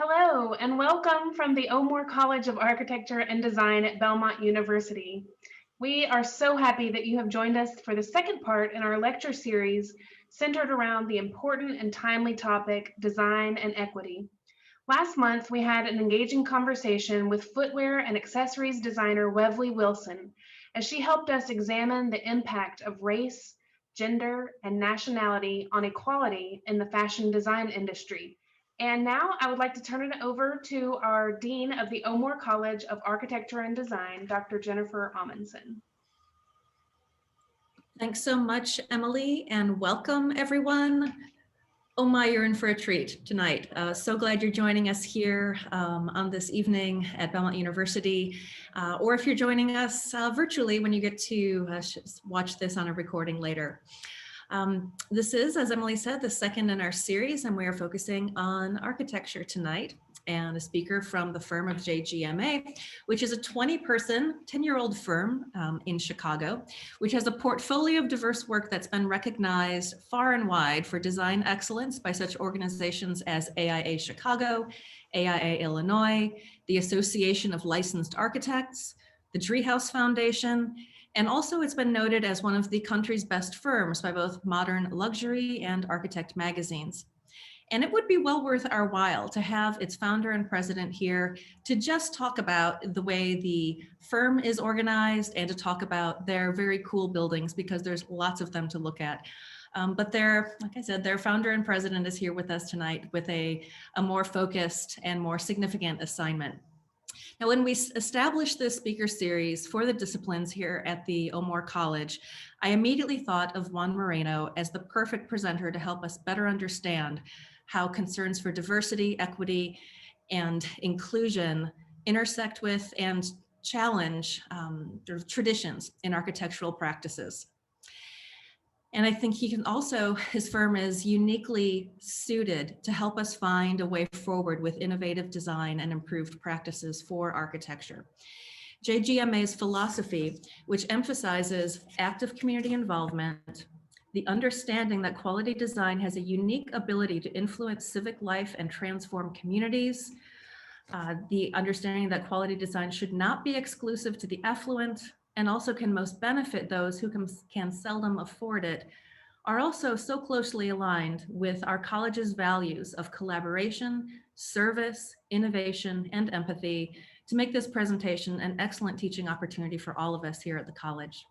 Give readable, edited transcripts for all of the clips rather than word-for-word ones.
Hello, and welcome from the O'More College of Architecture and Design at Belmont University. We are so happy that you have joined us for the second part in our lecture series centered around the important and timely topic, design and equity. Last month, we had an engaging conversation with footwear and accessories designer Wesley Wilson as she helped us examine the impact of race, gender, and nationality on equality in the fashion design industry. And now I would like to turn it over to our Dean of the O'More College of Architecture and Design, Dr. Jennifer Amundsen. Thanks so much, Emily, and welcome everyone. Oh my, you're in for a treat tonight. So glad you're joining us here on this evening at Belmont University, or if you're joining us virtually when you get to watch this on a recording later. This is, as Emily said, the second in our series, and we are focusing on architecture tonight. And a speaker from the firm of JGMA, which is a 20-person, 10-year-old firm in Chicago, which has a portfolio of diverse work that's been recognized far and wide for design excellence by such organizations as AIA Chicago, AIA Illinois, the Association of Licensed Architects, the Driehaus Foundation, and also it's been noted as one of the country's best firms by both Modern Luxury and Architect magazines. And it would be well worth our while to have its founder and president here to just talk about the way the firm is organized and to talk about their very cool buildings, because there's lots of them to look at. But like I said, their founder and president is here with us tonight with a more focused and more significant assignment. Now, when we established this speaker series for the disciplines here at the O'More College, I immediately thought of Juan Moreno as the perfect presenter to help us better understand how concerns for diversity, equity, and inclusion intersect with and challenge traditions in architectural practices. And I think his firm is uniquely suited to help us find a way forward with innovative design and improved practices for architecture. JGMA's philosophy, which emphasizes active community involvement, the understanding that quality design has a unique ability to influence civic life and transform communities, the understanding that quality design should not be exclusive to the affluent and also can most benefit those who can seldom afford it, are also so closely aligned with our college's values of collaboration, service, innovation, and empathy to make this presentation an excellent teaching opportunity for all of us here at the college.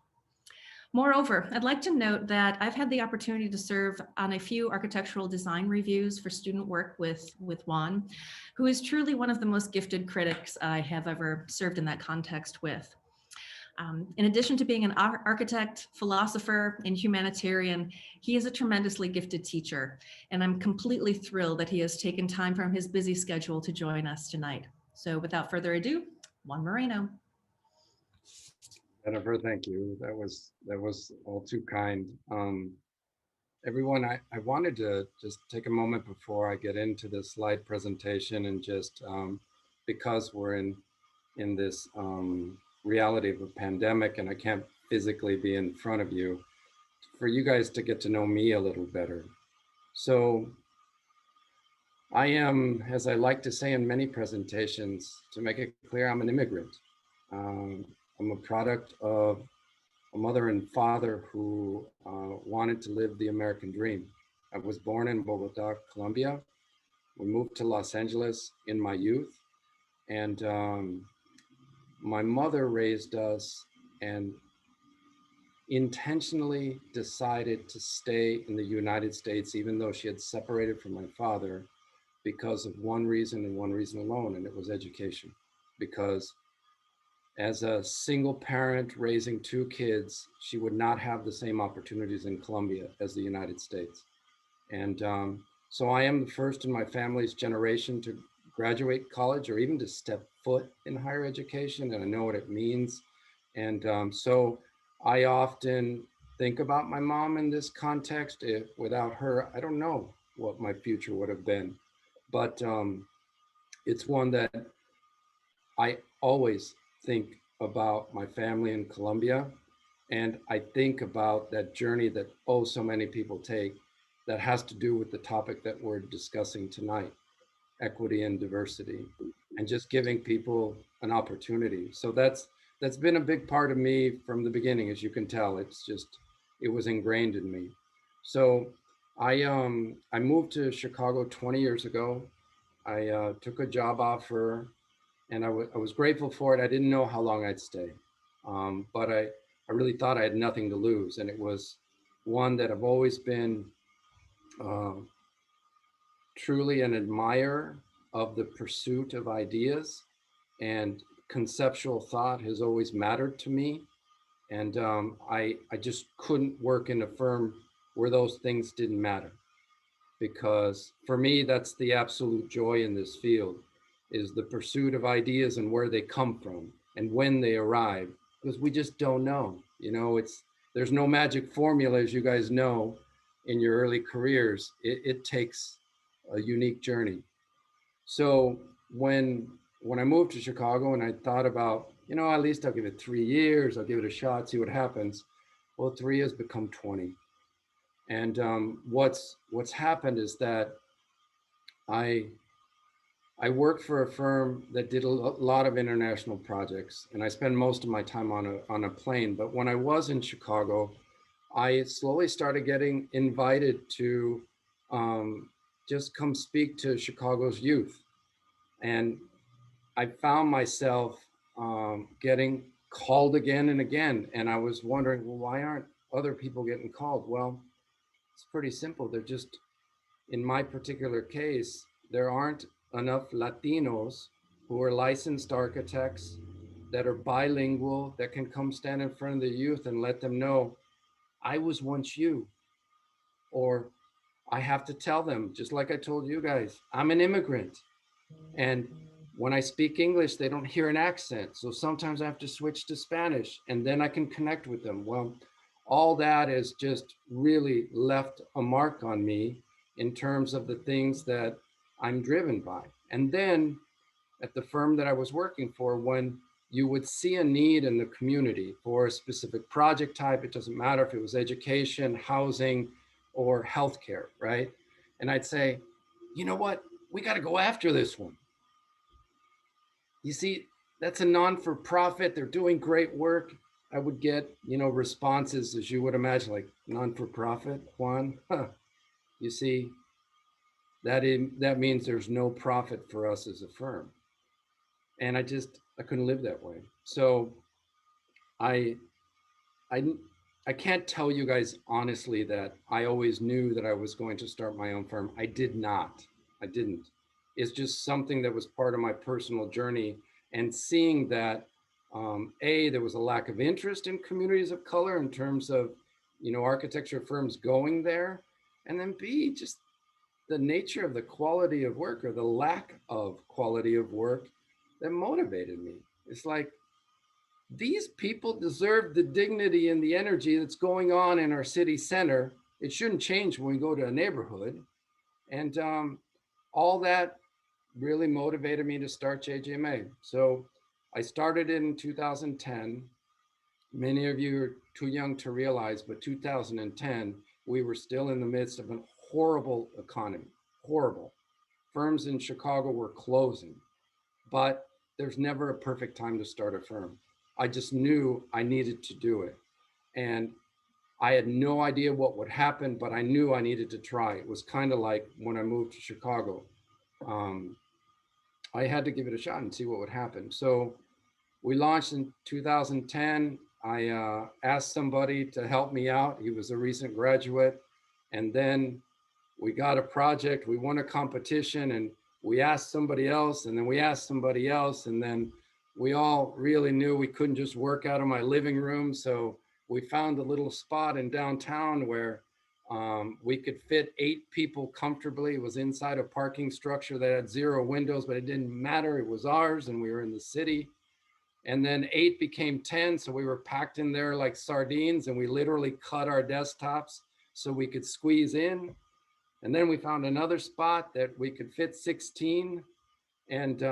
Moreover, I'd like to note that I've had the opportunity to serve on a few architectural design reviews for student work with Juan, who is truly one of the most gifted critics I have ever served in that context with. In addition to being an architect, philosopher, and humanitarian, he is a tremendously gifted teacher, and I'm completely thrilled that he has taken time from his busy schedule to join us tonight. So without further ado, Juan Moreno. Jennifer, thank you. That was all too kind. Everyone, I wanted to just take a moment before I get into this slide presentation and just because we're in this reality of a pandemic and I can't physically be in front of you, for you guys to get to know me a little better. So I am, as I like to say in many presentations, to make it clear, I'm an immigrant. I'm a product of a mother and father who wanted to live the American dream. I was born in Bogota, Colombia. We moved to Los Angeles in my youth, and my mother raised us and intentionally decided to stay in the United States, even though she had separated from my father, because of one reason and one reason alone, and it was education. Because as a single parent raising two kids, she would not have the same opportunities in Colombia as the United States. And so I am the first in my family's generation to graduate college or even to step foot in higher education, and I know what it means. And so I often think about my mom in this context. Without her, I don't know what my future would have been. But it's one that I always think about my family in Colombia, and I think about that journey that so many people take that has to do with the topic that we're discussing tonight. equity and diversity, and just giving people an opportunity. So that's been a big part of me from the beginning, as you can tell. It was ingrained in me. So I moved to Chicago 20 years ago. I took a job offer, and I was grateful for it. I didn't know how long I'd stay, but I really thought I had nothing to lose, and it was one that I've always been uh, truly an admirer of the pursuit of ideas, and conceptual thought has always mattered to me. And I just couldn't work in a firm where those things didn't matter, because for me, that's the absolute joy in this field, is the pursuit of ideas and where they come from and when they arrive, because we just don't know. There's no magic formula, as you guys know, in your early careers. It takes a unique journey. So when I moved to Chicago and I thought about, at least I'll give it 3 years, I'll give it a shot, see what happens. Well, 3 has become 20. And what's happened is that I I worked for a firm that did a lot of international projects, and I spend most of my time on a plane. But when I was in Chicago, I slowly started getting invited to just come speak to Chicago's youth, and I found myself getting called again and again, and I was wondering, well, why aren't other people getting called? Well, it's pretty simple. They're just, in my particular case, there aren't enough Latinos who are licensed architects that are bilingual, that can come stand in front of the youth and let them know, I was once you. Or I have to tell them, just like I told you guys, I'm an immigrant. And when I speak English, they don't hear an accent. So sometimes I have to switch to Spanish, and then I can connect with them. Well, all that has just really left a mark on me in terms of the things that I'm driven by. And then at the firm that I was working for, when you would see a need in the community for a specific project type, it doesn't matter if it was education, housing, or healthcare, right? And I'd say, you know what? We got to go after this one. You see, that's a non-for-profit. They're doing great work. I would get, responses, as you would imagine, like, non-for-profit, Juan? Huh. You see, that means there's no profit for us as a firm. And I couldn't live that way. So I I can't tell you guys honestly that I always knew that I was going to start my own firm. I did not. I didn't. It's just something that was part of my personal journey, and seeing that there was a lack of interest in communities of color in terms of, architecture firms going there, and then B, just the nature of the quality of work, or the lack of quality of work, that motivated me. It's like, these people deserve the dignity and the energy that's going on in our city center. It shouldn't change when we go to a neighborhood. And all that really motivated me to start JGMA. So I started in 2010. Many of you are too young to realize, but 2010, we were still in the midst of a horrible economy, horrible. Firms in Chicago were closing, but there's never a perfect time to start a firm. I just knew I needed to do it. And I had no idea what would happen, but I knew I needed to try. It was kind of like when I moved to Chicago. I had to give it a shot and see what would happen. So we launched in 2010. I asked somebody to help me out. He was a recent graduate. And then we got a project, we won a competition, and we asked somebody else, and then we asked somebody else, and then we all really knew we couldn't just work out of my living room. So we found a little spot in downtown where we could fit 8 people comfortably. It was inside a parking structure that had 0 windows, but it didn't matter. It was ours, and we were in the city. And then 8 became 10. So we were packed in there like sardines, and we literally cut our desktops so we could squeeze in. And then we found another spot that we could fit 16. And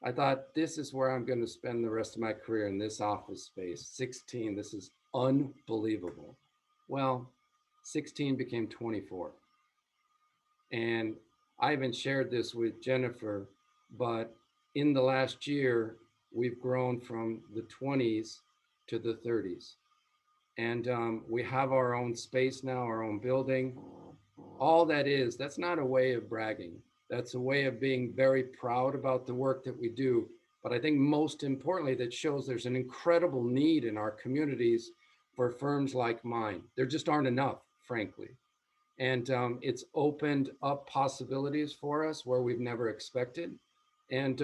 I thought, this is where I'm going to spend the rest of my career, in this office space. 16, this is unbelievable. Well, 16 became 24. And I haven't shared this with Jennifer, but in the last year, we've grown from the 20s to the 30s. And we have our own space now, our own building. All that is, that's not a way of bragging. That's a way of being very proud about the work that we do. But I think most importantly, that shows there's an incredible need in our communities for firms like mine. There just aren't enough, frankly. And it's opened up possibilities for us where we've never expected. And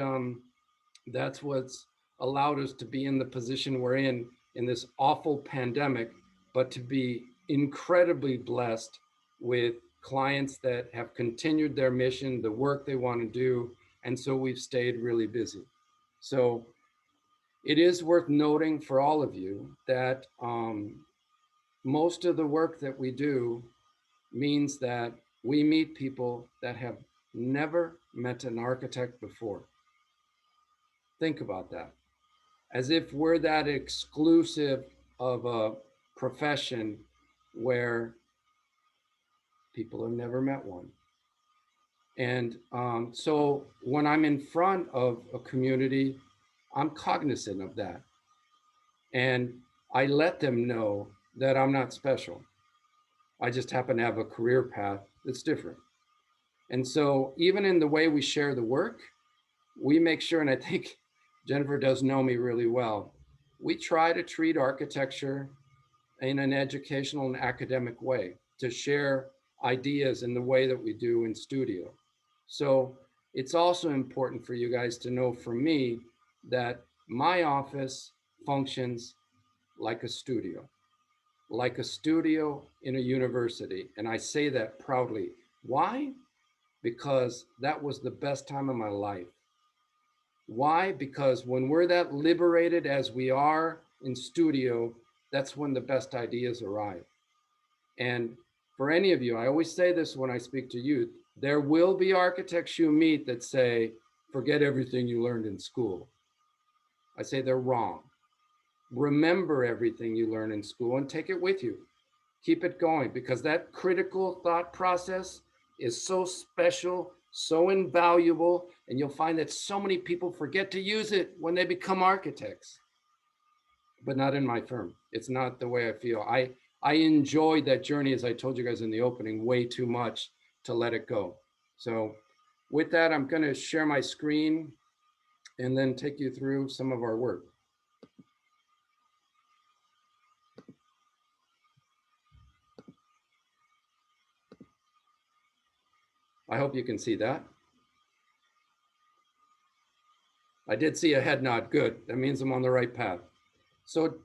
that's what's allowed us to be in the position we're in this awful pandemic, but to be incredibly blessed with clients that have continued their mission, the work they want to do. And so we've stayed really busy. So it is worth noting for all of you that most of the work that we do means that we meet people that have never met an architect before. Think about that. As if we're that exclusive of a profession where people have never met one. And so when I'm in front of a community, I'm cognizant of that. And I let them know that I'm not special. I just happen to have a career path that's different. And so even in the way we share the work, we make sure, and I think Jennifer does know me really well, we try to treat architecture in an educational and academic way, to share ideas in the way that we do in studio. So it's also important for you guys to know from me that my office functions like a studio in a university. And I say that proudly. Why? Because that was the best time of my life. Why? Because when we're that liberated as we are in studio, that's when the best ideas arrive. And for any of you, I always say this when I speak to youth, there will be architects you meet that say, forget everything you learned in school. I say they're wrong. Remember everything you learn in school and take it with you. Keep it going, because that critical thought process is so special, so invaluable, and you'll find that so many people forget to use it when they become architects. But not in my firm. It's not the way I feel. I enjoyed that journey, as I told you guys in the opening, way too much to let it go. So with that, I'm going to share my screen and then take you through some of our work. I hope you can see that. I did see a head nod. Good. That means I'm on the right path. So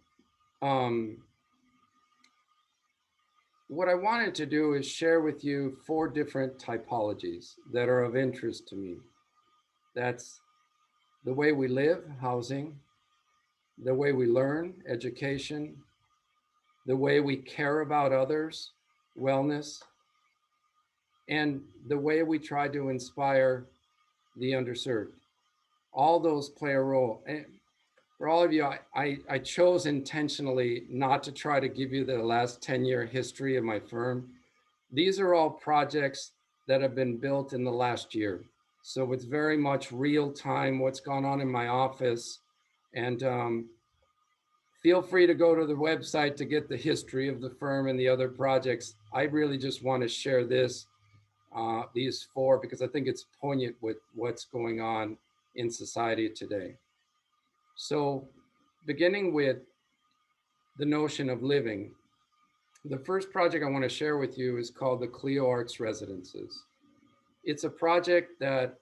what I wanted to do is share with you 4 different typologies that are of interest to me. That's the way we live, housing, the way we learn, education, the way we care about others, wellness, and the way we try to inspire the underserved. All those play a role. And for all of you, I chose intentionally not to try to give you the last 10-year history of my firm. These are all projects that have been built in the last year. So it's very much real time what's gone on in my office. And feel free to go to the website to get the history of the firm and the other projects. I really just want to share this, these 4, because I think it's poignant with what's going on in society today. So beginning with the notion of living, the first project I want to share with you is called the Clio Arts Residences. It's a project that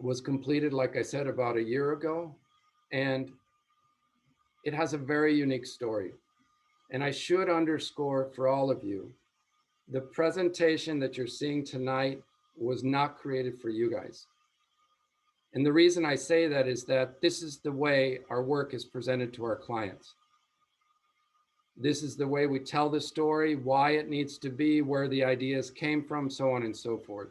was completed, like I said, about a year ago, and it has a very unique story. And I should underscore for all of you, the presentation that you're seeing tonight was not created for you guys. And the reason I say that is that this is the way our work is presented to our clients. This is the way we tell the story, why it needs to be, where the ideas came from, so on and so forth.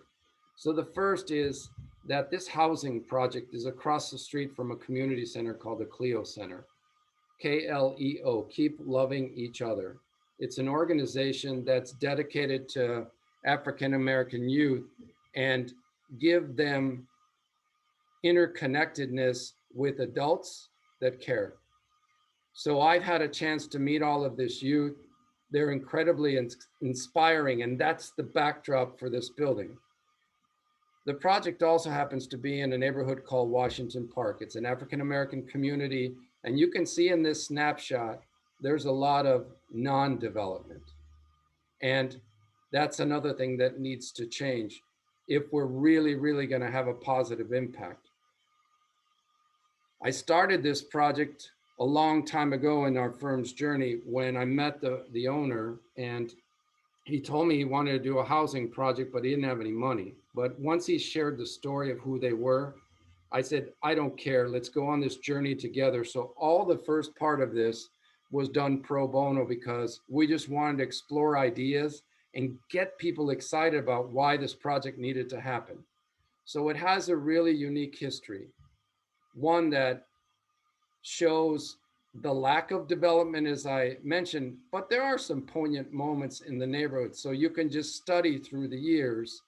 So the first is that this housing project is across the street from a community center called the Clio Center. KLEO, Keep Loving Each Other. It's an organization that's dedicated to African American youth and give them interconnectedness with adults that care. So I've had a chance to meet all of this youth. They're incredibly inspiring, and that's the backdrop for this building. The project also happens to be in a neighborhood called Washington Park. It's an African-American community, and you can see in this snapshot, there's a lot of non-development. And that's another thing that needs to change if we're really, really going to have a positive impact. I started this project a long time ago in our firm's journey when I met the owner, and he told me he wanted to do a housing project, but he didn't have any money. But once he shared the story of who they were, I said, I don't care, let's go on this journey together. So all the first part of this was done pro bono because we just wanted to explore ideas and get people excited about why this project needed to happen. So it has a really unique history, one that shows the lack of development, as I mentioned, but there are some poignant moments in the neighborhood. So you can just study through the years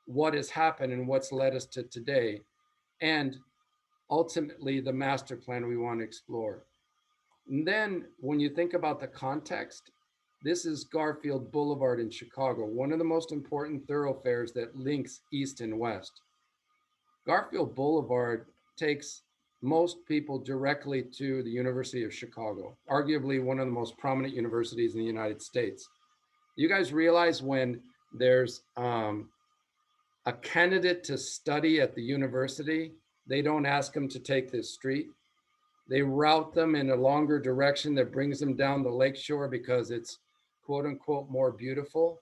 what has happened and what's led us to today. And ultimately the master plan we want to explore. And then when you think about the context, this is Garfield Boulevard in Chicago, one of the most important thoroughfares that links East and West. Garfield Boulevard takes most people directly to the University of Chicago, arguably one of the most prominent universities in the United States. You guys realize when there's a candidate to study at the university, they don't ask them to take this street. They route them in a longer direction that brings them down the lakeshore because it's quote unquote more beautiful.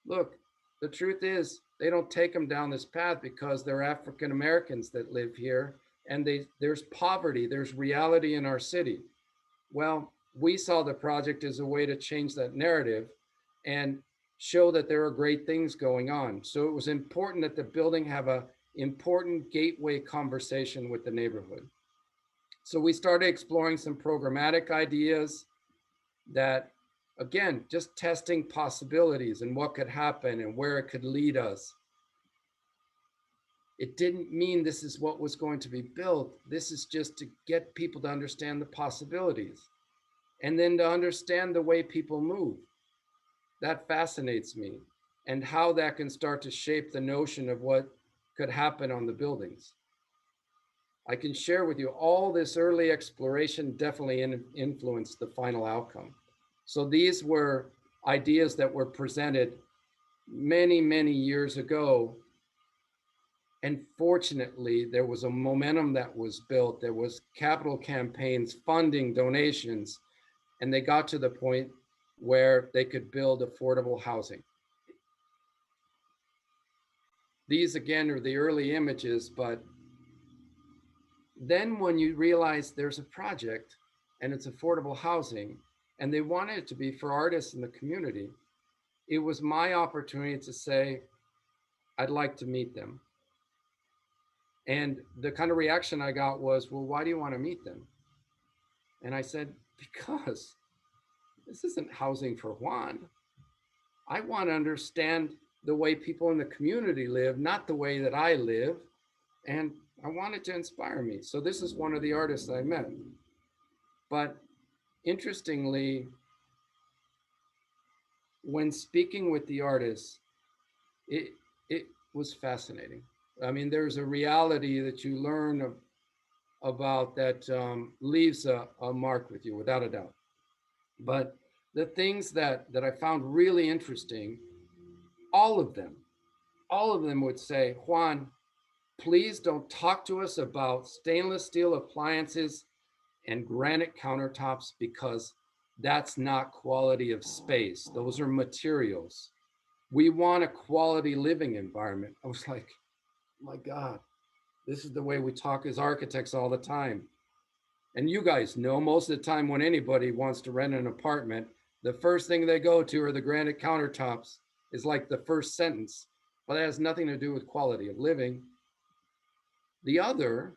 Look, the truth is they don't take them down this path because they're African Americans that live here, and there's poverty, there's reality in our city. Well, we saw the project as a way to change that narrative and show that there are great things going on. So it was important that the building have an important gateway conversation with the neighborhood. So we started exploring some programmatic ideas that, again, just testing possibilities and what could happen and where it could lead us. It didn't mean this is what was going to be built. This is just to get people to understand the possibilities and then to understand the way people move. That fascinates me, and how that can start to shape the notion of what could happen on the buildings. I can share with you all this early exploration definitely influenced the final outcome. So these were ideas that were presented many, many years ago. And fortunately, there was a momentum that was built. There was capital campaigns, funding, donations, and they got to the point where they could build affordable housing. These again are the early images, but then when you realize there's a project and it's affordable housing and they wanted it to be for artists in the community, it was my opportunity to say, I'd like to meet them. And the kind of reaction I got was, well, why do you want to meet them? And I said, because this isn't housing for Juan. I want to understand the way people in the community live, not the way that I live. And I want it to inspire me. So this is one of the artists I met. But interestingly, when speaking with the artists, it was fascinating. I mean, there's a reality that you learn about that leaves a mark with you, without a doubt. But the things that I found really interesting, all of them would say, Juan, please don't talk to us about stainless steel appliances and granite countertops because that's not quality of space. Those are materials. We want a quality living environment. I was like, my God, this is the way we talk as architects all the time. And you guys know most of the time when anybody wants to rent an apartment, the first thing they go to are the granite countertops is like the first sentence, but that has nothing to do with quality of living. The other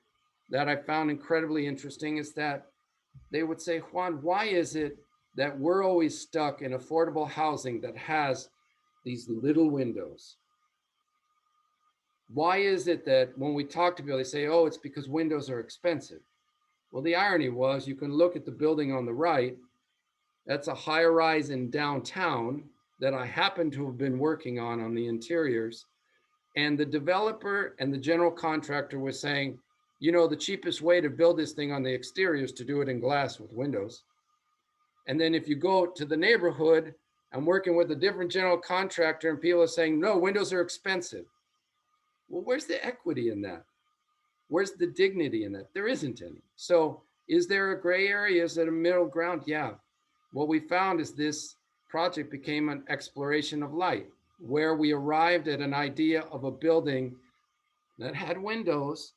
that I found incredibly interesting is that they would say, Juan, why is it that we're always stuck in affordable housing that has these little windows? why is it that when we talk to people, they say, oh, it's because windows are expensive? Well, the irony was you can look at the building on the right. That's a high rise in downtown that I happen to have been working on the interiors. And the developer and the general contractor was saying, you know, the cheapest way to build this thing on the exterior is to do it in glass with windows. And then if you go to the neighborhood, I'm working with a different general contractor and people are saying, no, windows are expensive. Well, where's the equity in that? Where's the dignity in that? There isn't any. So is there a gray area? Is it a middle ground? Yeah. What we found is this project became an exploration of light, where we arrived at an idea of a building that had windows,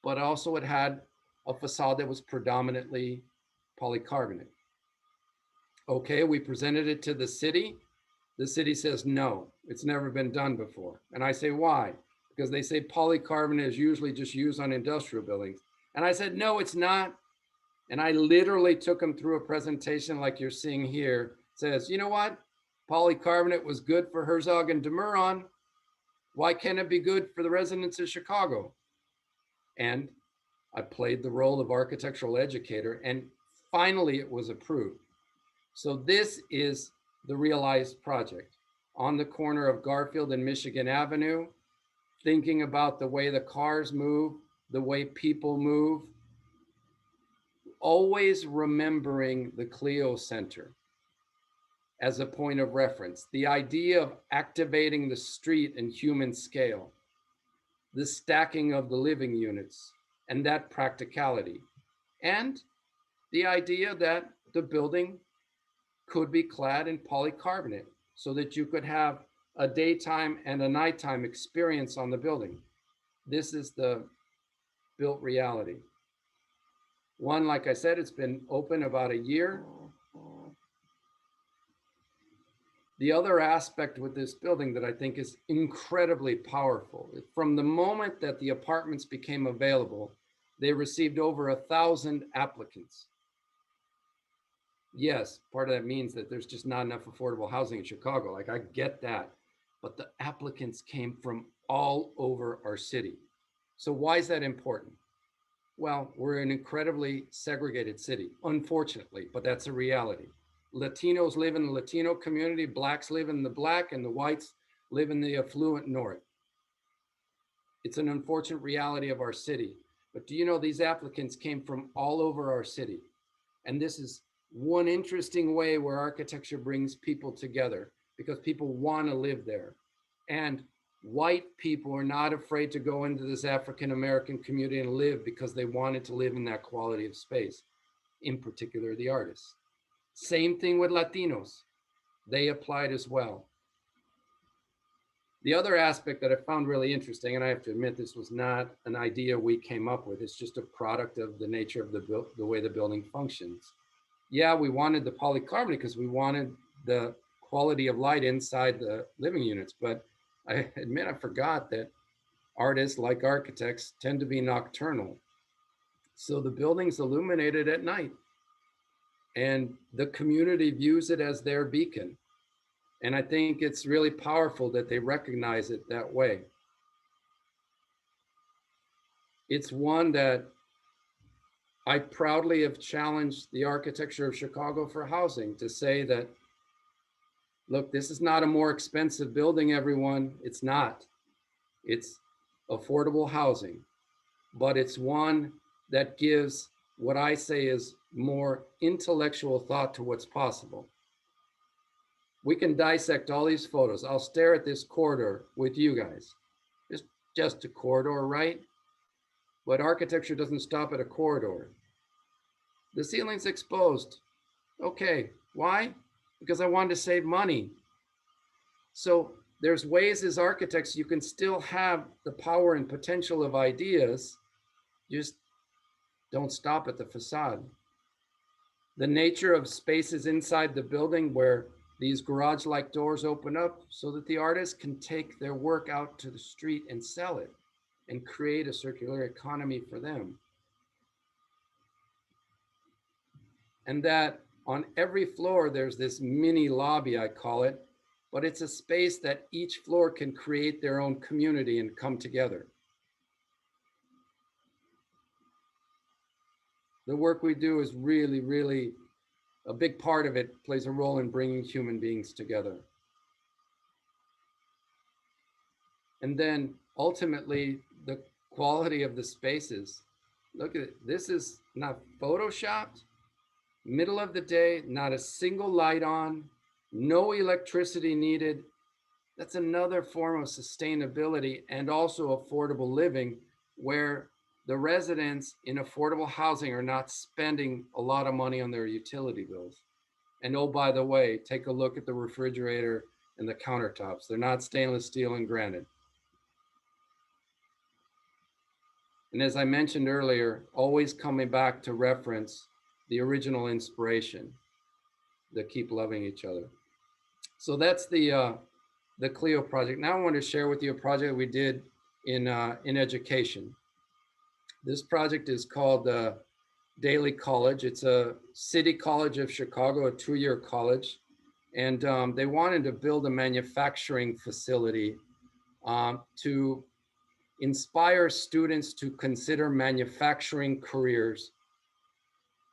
but also it had a facade that was predominantly polycarbonate. Okay, we presented it to the city. The city says, no, it's never been done before. And I say, why? Because they say polycarbonate is usually just used on industrial buildings. And I said, no, it's not. And I literally took them through a presentation like you're seeing here. It says, you know what? Polycarbonate was good for Herzog and de Meuron. Why can't it be good for the residents of Chicago? And I played the role of architectural educator, and finally it was approved. So this is the realized project on the corner of Garfield and Michigan Avenue, thinking about the way the cars move, the way people move, always remembering the Clio Center as a point of reference, the idea of activating the street in human scale, the stacking of the living units, and that practicality, and the idea that the building could be clad in polycarbonate so that you could have a daytime and a nighttime experience on the building. This is the built reality. One, like I said, it's been open about a year. The other aspect with this building that I think is incredibly powerful, from the moment that the apartments became available, they received over 1,000 applicants. Yes, part of that means that there's just not enough affordable housing in Chicago. Like, I get that, but the applicants came from all over our city. So why is that important? Well, we're an incredibly segregated city, unfortunately, but that's a reality. Latinos live in the Latino community, Blacks live in the Black, and the whites live in the affluent North. It's an unfortunate reality of our city. But do you know these applicants came from all over our city? And this is one interesting way where architecture brings people together, because people want to live there. And white people are not afraid to go into this African-American community and live because they wanted to live in that quality of space, in particular the artists. Same thing with Latinos. They applied as well. The other aspect that I found really interesting, and I have to admit this was not an idea we came up with, it's just a product of the nature of the way the building functions. Yeah, we wanted the polycarbonate because we wanted the quality of light inside the living units, but I admit I forgot that artists, like architects, tend to be nocturnal. So the building's illuminated at night, and the community views it as their beacon. And I think it's really powerful that they recognize it that way. It's one that I proudly have challenged the architecture of Chicago for housing to say that, look, this is not a more expensive building, everyone. It's not. It's affordable housing, but it's one that gives what I say is more intellectual thought to what's possible. We can dissect all these photos. I'll stare at this corridor with you guys. It's just a corridor, right? But architecture doesn't stop at a corridor. The ceiling's exposed. Okay, why? Because I wanted to save money. So there's ways as architects you can still have the power and potential of ideas, just don't stop at the facade. The nature of spaces inside the building where these garage-like doors open up so that the artists can take their work out to the street and sell it and create a circular economy for them. And that on every floor, there's this mini lobby, I call it, but it's a space that each floor can create their own community and come together. The work we do is really, really a big part of it, plays a role in bringing human beings together. And then ultimately, the quality of the spaces. Look at it. This is not photoshopped. Middle of the day, not a single light on, no electricity needed. That's another form of sustainability and also affordable living, where the residents in affordable housing are not spending a lot of money on their utility bills. And oh, by the way, take a look at the refrigerator and the countertops. They're not stainless steel and granite. And as I mentioned earlier, always coming back to reference the original inspiration, the keep loving each other. So that's the Clio project. Now I want to share with you a project we did in education. This project is called Daly College. It's a City College of Chicago, a 2-year college. And they wanted to build a manufacturing facility to inspire students to consider manufacturing careers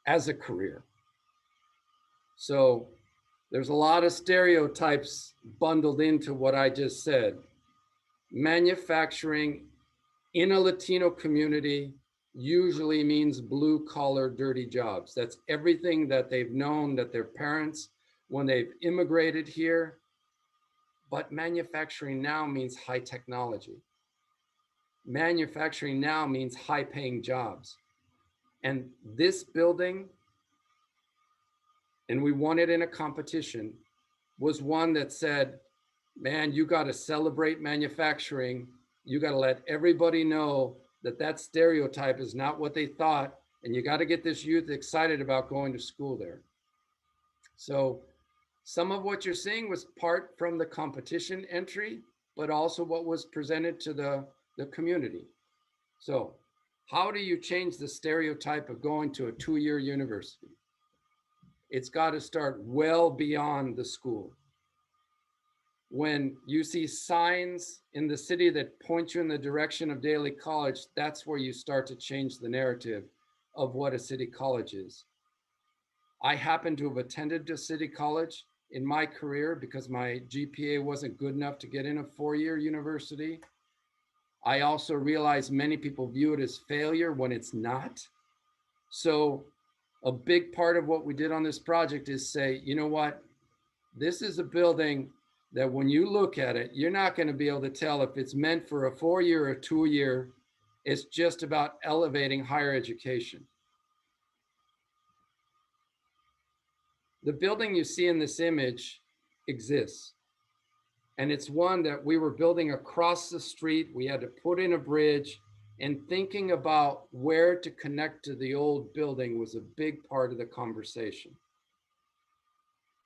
as a career. So there's a lot of stereotypes bundled into what I just said. Manufacturing in a Latino community usually means blue collar, dirty jobs. That's everything that they've known, that their parents, when they've immigrated here. But manufacturing now means high technology. Manufacturing now means high paying jobs. And this building, and we won it in a competition, was one that said, man, you got to celebrate manufacturing. You got to let everybody know that that stereotype is not what they thought. And you got to get this youth excited about going to school there. So some of what you're seeing was part from the competition entry, but also what was presented to the community. So how do you change the stereotype of going to a 2-year university? It's got to start well beyond the school. When you see signs in the city that point you in the direction of Daly College, that's where you start to change the narrative of what a city college is. I happen to have attended a city college in my career because my GPA wasn't good enough to get in a 4-year university. I also realize many people view it as failure when it's not. So a big part of what we did on this project is say, you know what, this is a building that when you look at it, you're not going to be able to tell if it's meant for a 4-year or 2-year. It's just about elevating higher education. The building you see in this image exists. And it's one that we were building across the street. We had to put in a bridge, and thinking about where to connect to the old building was a big part of the conversation.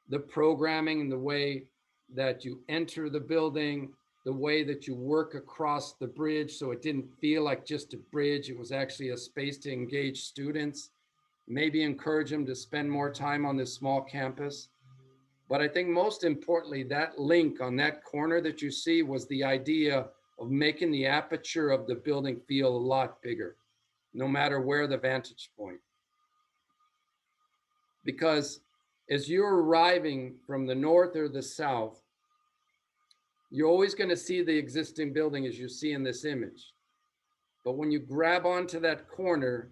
The programming and the way that you enter the building, the way that you work across the bridge so it didn't feel like just a bridge, it was actually a space to engage students, maybe encourage them to spend more time on this small campus. But I think most importantly, that link on that corner that you see was the idea of making the aperture of the building feel a lot bigger, no matter where the vantage point. Because as you're arriving from the north or the south, you're always going to see the existing building as you see in this image. But when you grab onto that corner,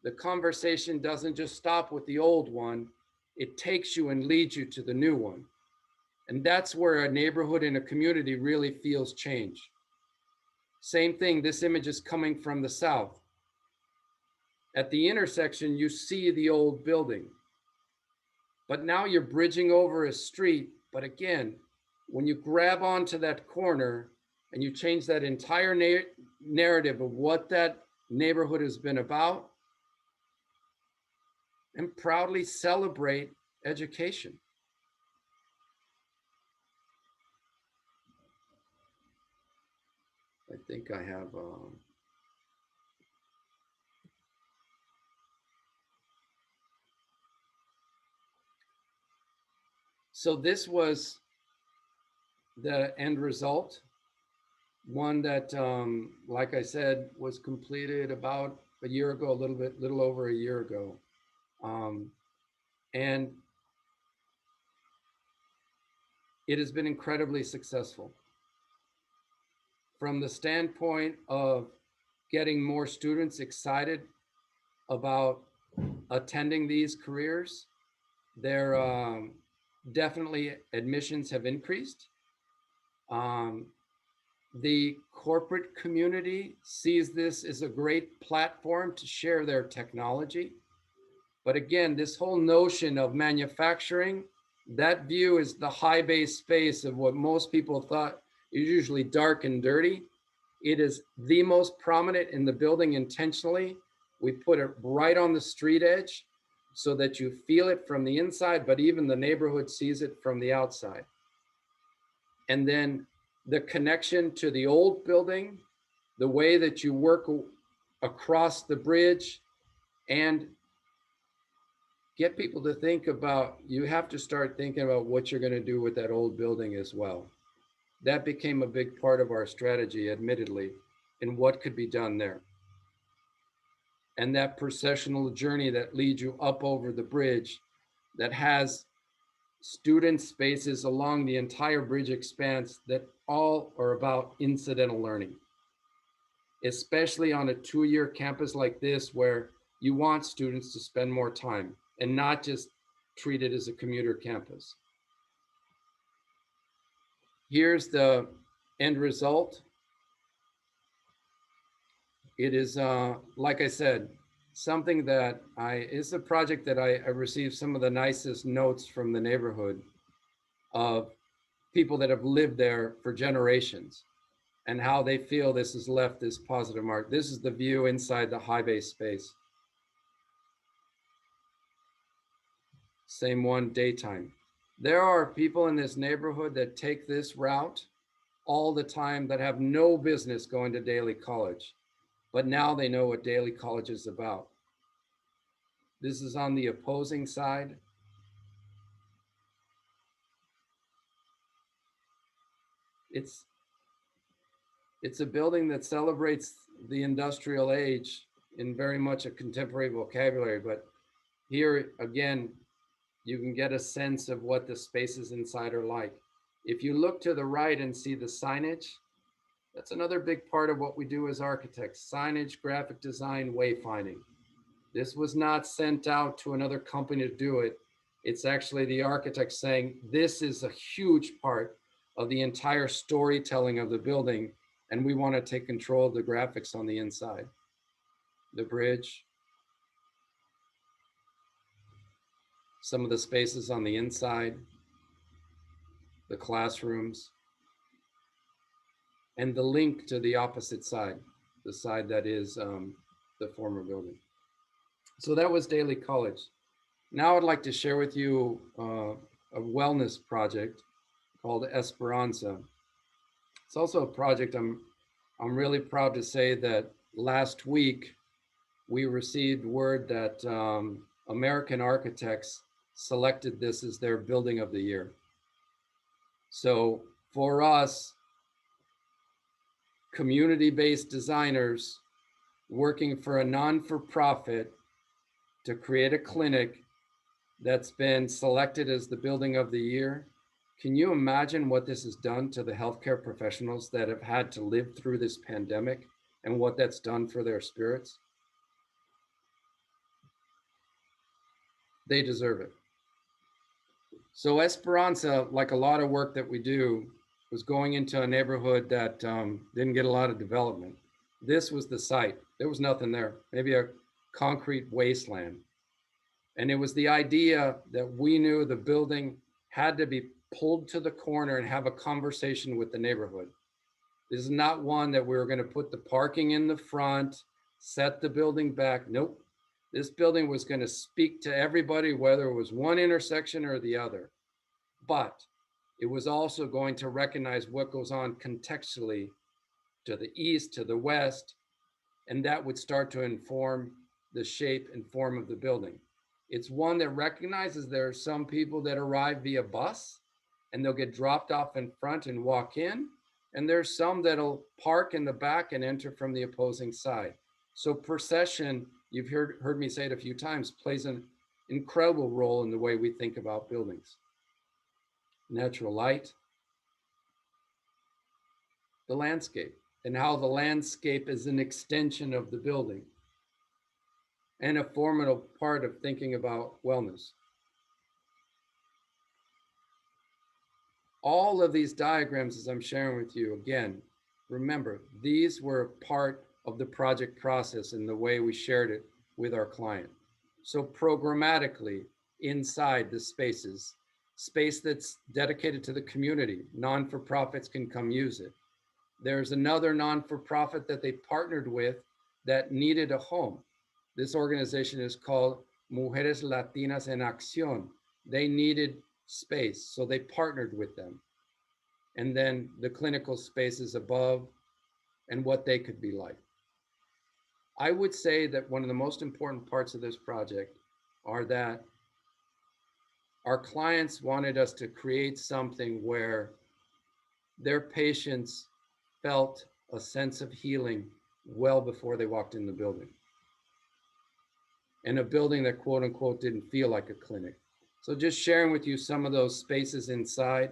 the conversation doesn't just stop with the old one. It takes you and leads you to the new one. And that's where a neighborhood and a community really feels change. Same thing, this image is coming from the south. At the intersection, you see the old building. But now you're bridging over a street. But again, when you grab onto that corner and you change that entire narrative of what that neighborhood has been about, and proudly celebrate education. I think I have, so this was the end result, one that, like I said, was completed about a year ago, little over a year ago. And it has been incredibly successful from the standpoint of getting more students excited about attending these careers. Their definitely admissions have increased. The corporate community sees this as a great platform to share their technology. But again, this whole notion of manufacturing, that view is the high bay space of what most people thought is usually dark and dirty. It is the most prominent in the building intentionally. We put it right on the street edge so that you feel it from the inside, but even the neighborhood sees it from the outside. And then the connection to the old building, the way that you work across the bridge, and get people to think about, you have to start thinking about what you're going to do with that old building as well. That became a big part of our strategy, admittedly, in what could be done there. And that processional journey that leads you up over the bridge, that has student spaces along the entire bridge expanse that all are about incidental learning, especially on a 2-year campus like this, where you want students to spend more time and not just treat it as a commuter campus. Here's the end result. It is, like I said, something that it's a project that I received some of the nicest notes from the neighborhood of people that have lived there for generations and how they feel this has left this positive mark. This is the view inside the high bay space. Same one, daytime. There are people in this neighborhood that take this route all the time that have no business going to Daly College, but now they know what Daly College is about. This is on the opposing side. It's a building that celebrates the industrial age in very much a contemporary vocabulary, but here again, you can get a sense of what the spaces inside are like. If you look to the right and see the signage, that's another big part of what we do as architects: signage, graphic design, wayfinding. This was not sent out to another company to do it. It's actually the architect saying, this is a huge part of the entire storytelling of the building, and we want to take control of the graphics on the inside. The bridge, some of the spaces on the inside, the classrooms, and the link to the opposite side, the side that is the former building. So that was Daly College. Now I'd like to share with you a wellness project called Esperanza. It's also a project I'm really proud to say that last week we received word that American Architects selected this as their building of the year. So for us, community-based designers working for a non-for-profit to create a clinic that's been selected as the building of the year, can you imagine what this has done to the healthcare professionals that have had to live through this pandemic and what that's done for their spirits? They deserve it. So Esperanza, like a lot of work that we do, was going into a neighborhood that didn't get a lot of development. This was the site. There was nothing there, maybe a concrete wasteland. And it was the idea that we knew the building had to be pulled to the corner and have a conversation with the neighborhood. This is not one that we were going to put the parking in the front, set the building back. Nope. This building was going to speak to everybody, whether it was one intersection or the other. But it was also going to recognize what goes on contextually to the east, to the west, and that would start to inform the shape and form of the building. It's one that recognizes there are some people that arrive via bus, and they'll get dropped off in front and walk in. And there's some that'll park in the back and enter from the opposing side. So procession, you've heard me say it a few times, plays an incredible role in the way we think about buildings. Natural light, the landscape, and how the landscape is an extension of the building and a formidable part of thinking about wellness. All of these diagrams, as I'm sharing with you, again, remember, these were part of the project process and the way we shared it with our client. So programmatically, inside the spaces, space that's dedicated to the community, non-for-profits can come use it. There's another non-for-profit that they partnered with that needed a home. This organization is called Mujeres Latinas en Acción. They needed space, so they partnered with them. And then the clinical spaces above and what they could be like. I would say that one of the most important parts of this project are that our clients wanted us to create something where their patients felt a sense of healing well before they walked in the building. And a building that quote unquote didn't feel like a clinic. So just sharing with you some of those spaces inside,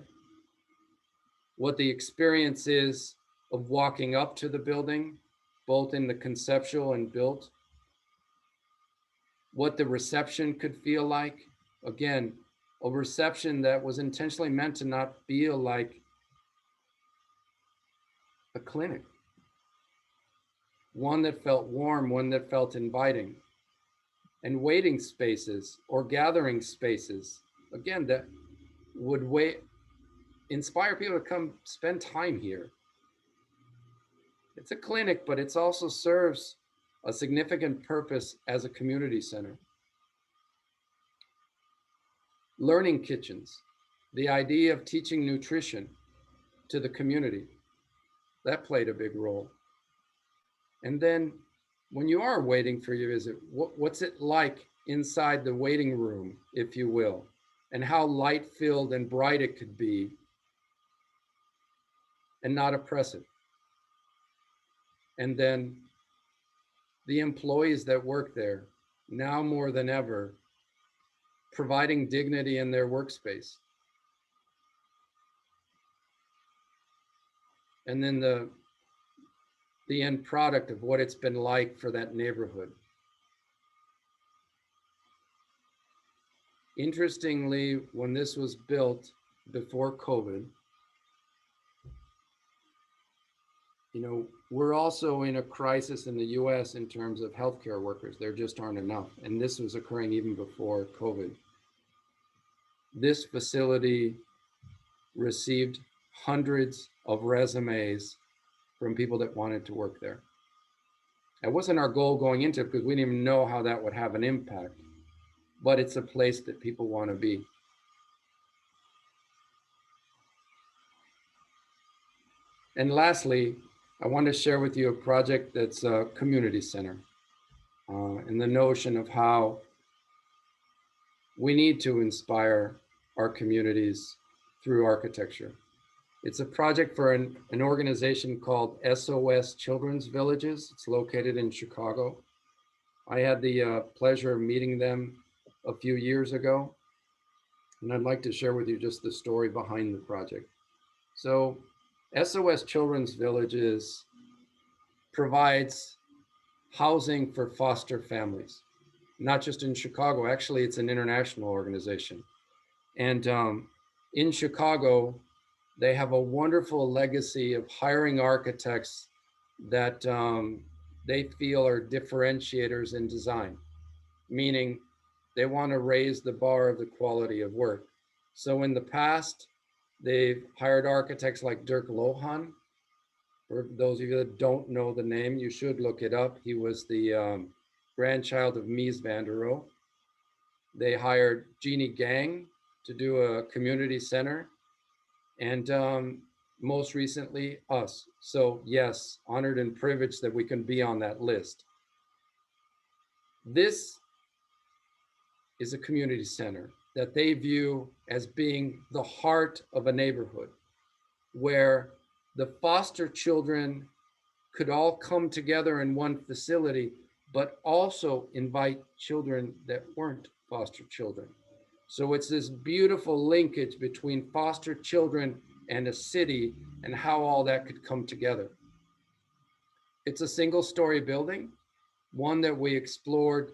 what the experience is of walking up to the building, both in the conceptual and built, what the reception could feel like. Again, a reception that was intentionally meant to not feel like a clinic. One that felt warm, one that felt inviting. And waiting spaces or gathering spaces, again, that would inspire people to come spend time here. It's a clinic, but it also serves a significant purpose as a community center. Learning kitchens, the idea of teaching nutrition to the community, that played a big role. And then when you are waiting for your visit, what's it like inside the waiting room, if you will, and how light-filled and bright it could be and not oppressive. And then the employees that work there, now more than ever, providing dignity in their workspace. And then the end product of what it's been like for that neighborhood. Interestingly, when this was built before COVID, we're also in a crisis in the US in terms of healthcare workers. There just aren't enough. And this was occurring even before COVID. This facility received hundreds of resumes from people that wanted to work there. It wasn't our goal going into it because we didn't even know how that would have an impact, but it's a place that people want to be. And lastly, I want to share with you a project that's a community center and the notion of how we need to inspire our communities through architecture. It's a project for an organization called SOS Children's Villages. It's located in Chicago. I had the pleasure of meeting them a few years ago, and I'd like to share with you just the story behind the project. So SOS Children's Villages provides housing for foster families, not just in Chicago. Actually, it's an international organization. And in Chicago, they have a wonderful legacy of hiring architects that they feel are differentiators in design, meaning they want to raise the bar of the quality of work. So in the past, they've hired architects like Dirk Lohan. For those of you that don't know the name, you should look it up. He was the grandchild of Mies van der Rohe. They hired Jeannie Gang to do a community center. And most recently, us. So yes, honored and privileged that we can be on that list. This is a community center. that they view as being the heart of a neighborhood, where the foster children could all come together in one facility, but also invite children that weren't foster children. So it's this beautiful linkage between foster children and a city and how all that could come together. It's a single-story building, one that we explored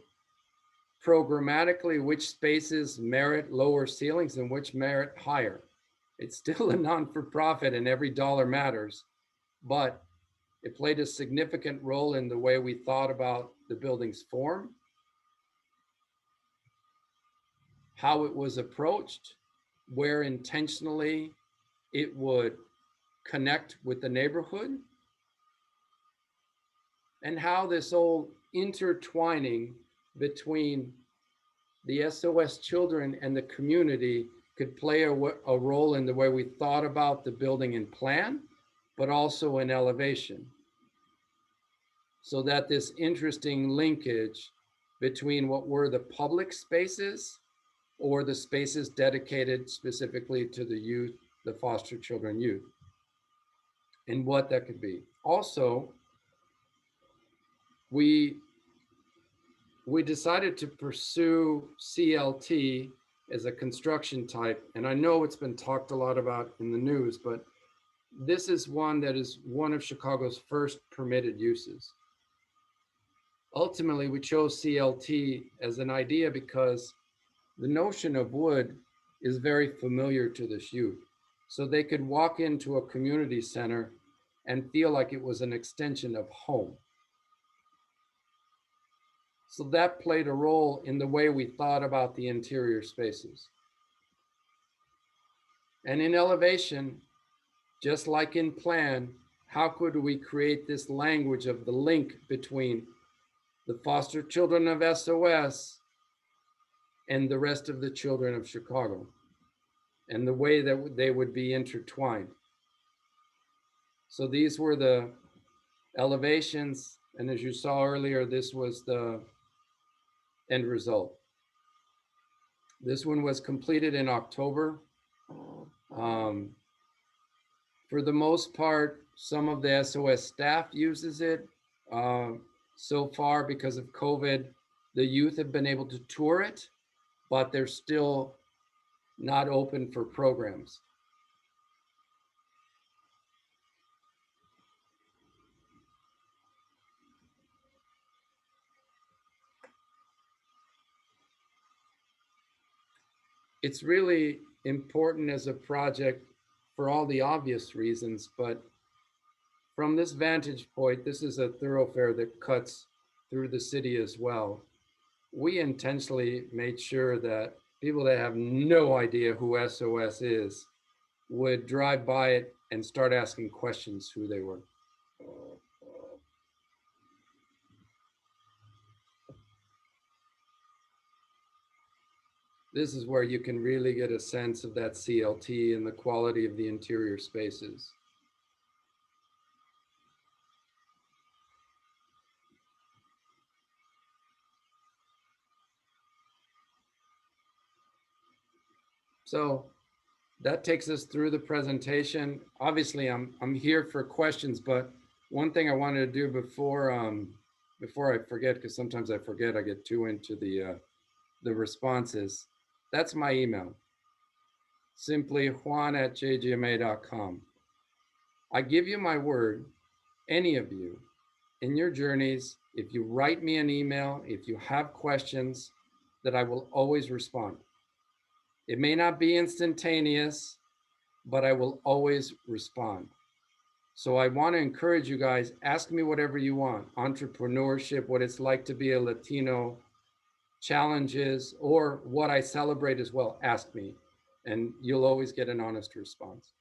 programmatically which spaces merit lower ceilings and which merit higher. It's still a non-for-profit and every dollar matters, but it played a significant role in the way we thought about the building's form, how it was approached, where intentionally it would connect with the neighborhood, and how this whole intertwining between the SOS children and the community could play a role in the way we thought about the building and plan, but also in elevation. So that this interesting linkage between what were the public spaces or the spaces dedicated specifically to the youth, the foster children youth, and what that could be. Also, we decided to pursue CLT as a construction type. And I know it's been talked a lot about in the news, but this is one that is one of Chicago's first permitted uses. Ultimately, we chose CLT as an idea because the notion of wood is very familiar to this youth. So they could walk into a community center and feel like it was an extension of home. So that played a role in the way we thought about the interior spaces. And in elevation, just like in plan, how could we create this language of the link between the foster children of SOS and the rest of the children of Chicago, and the way that they would be intertwined. So these were the elevations, and as you saw earlier, this was the end result. This one was completed in October. For the most part, some of the SOS staff uses it. So far, because of COVID, the youth have been able to tour it, but they're still not open for programs. It's really important as a project for all the obvious reasons, but from this vantage point, this is a thoroughfare that cuts through the city as well. We intentionally made sure that people that have no idea who SOS is would drive by it and start asking questions who they were. This is where you can really get a sense of that CLT and the quality of the interior spaces. So that takes us through the presentation. Obviously, I'm here for questions, but one thing I wanted to do before I forget, because sometimes I forget, I get too into the responses. That's my email. Simply juan@jgma.com. I give you my word, any of you, in your journeys, if you write me an email, if you have questions, that I will always respond. It may not be instantaneous, but I will always respond. So I want to encourage you guys, ask me whatever you want. Entrepreneurship, what it's like to be a Latino, challenges, or what I celebrate as well, ask me. And you'll always get an honest response.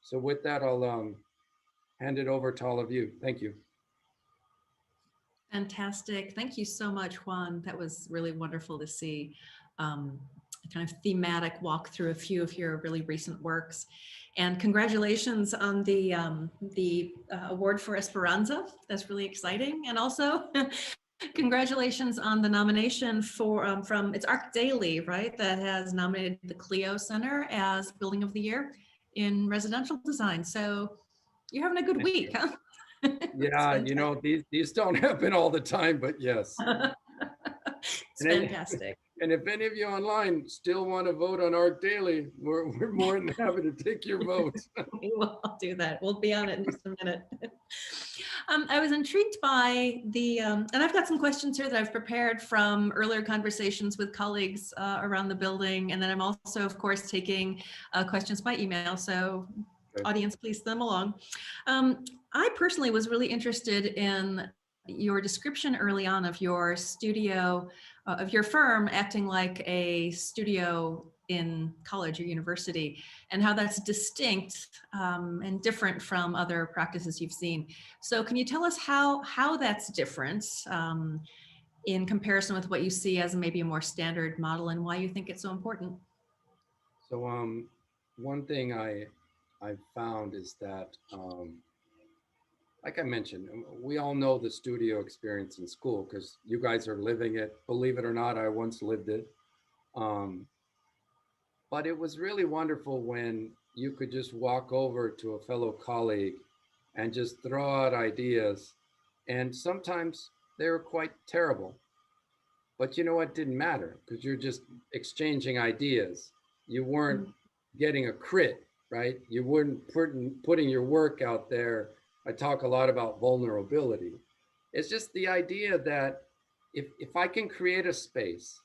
So with that, I'll hand it over to all of you. Thank you. Fantastic. Thank you so much, Juan. That was really wonderful to see a kind of thematic walk through a few of your really recent works. And congratulations on the award for Esperanza. That's really exciting. And also Congratulations on the nomination for from it's Arc Daily, right? That has nominated the Clio Center as Building of the Year in residential design. So you're having a good Thank week, you. huh? Yeah, you know, these don't happen all the time, but yes. It's And, fantastic. and if any of you online still want to vote on Arc Daily, we're more than happy to take your vote. We will do that. We'll be on it in just a minute. I was intrigued by the, and I've got some questions here that I've prepared from earlier conversations with colleagues around the building. And then I'm also, of course, taking questions by email. So Okay. audience, please send them along. I personally was really interested in your description early on of your studio, of your firm acting like a studio in college or university, and how that's distinct and different from other practices you've seen. So can you tell us how that's different in comparison with what you see as maybe a more standard model, and why you think it's so important? So one thing I've found is that like I mentioned, we all know the studio experience in school because you guys are living it. Believe it or not, I once lived it. But it was really wonderful when you could just walk over to a fellow colleague and just throw out ideas. And sometimes they were quite terrible. But you know what? Didn't matter because you're just exchanging ideas. You weren't getting a crit, right? You weren't putting your work out there. I talk a lot about vulnerability. It's just the idea that if I can create a space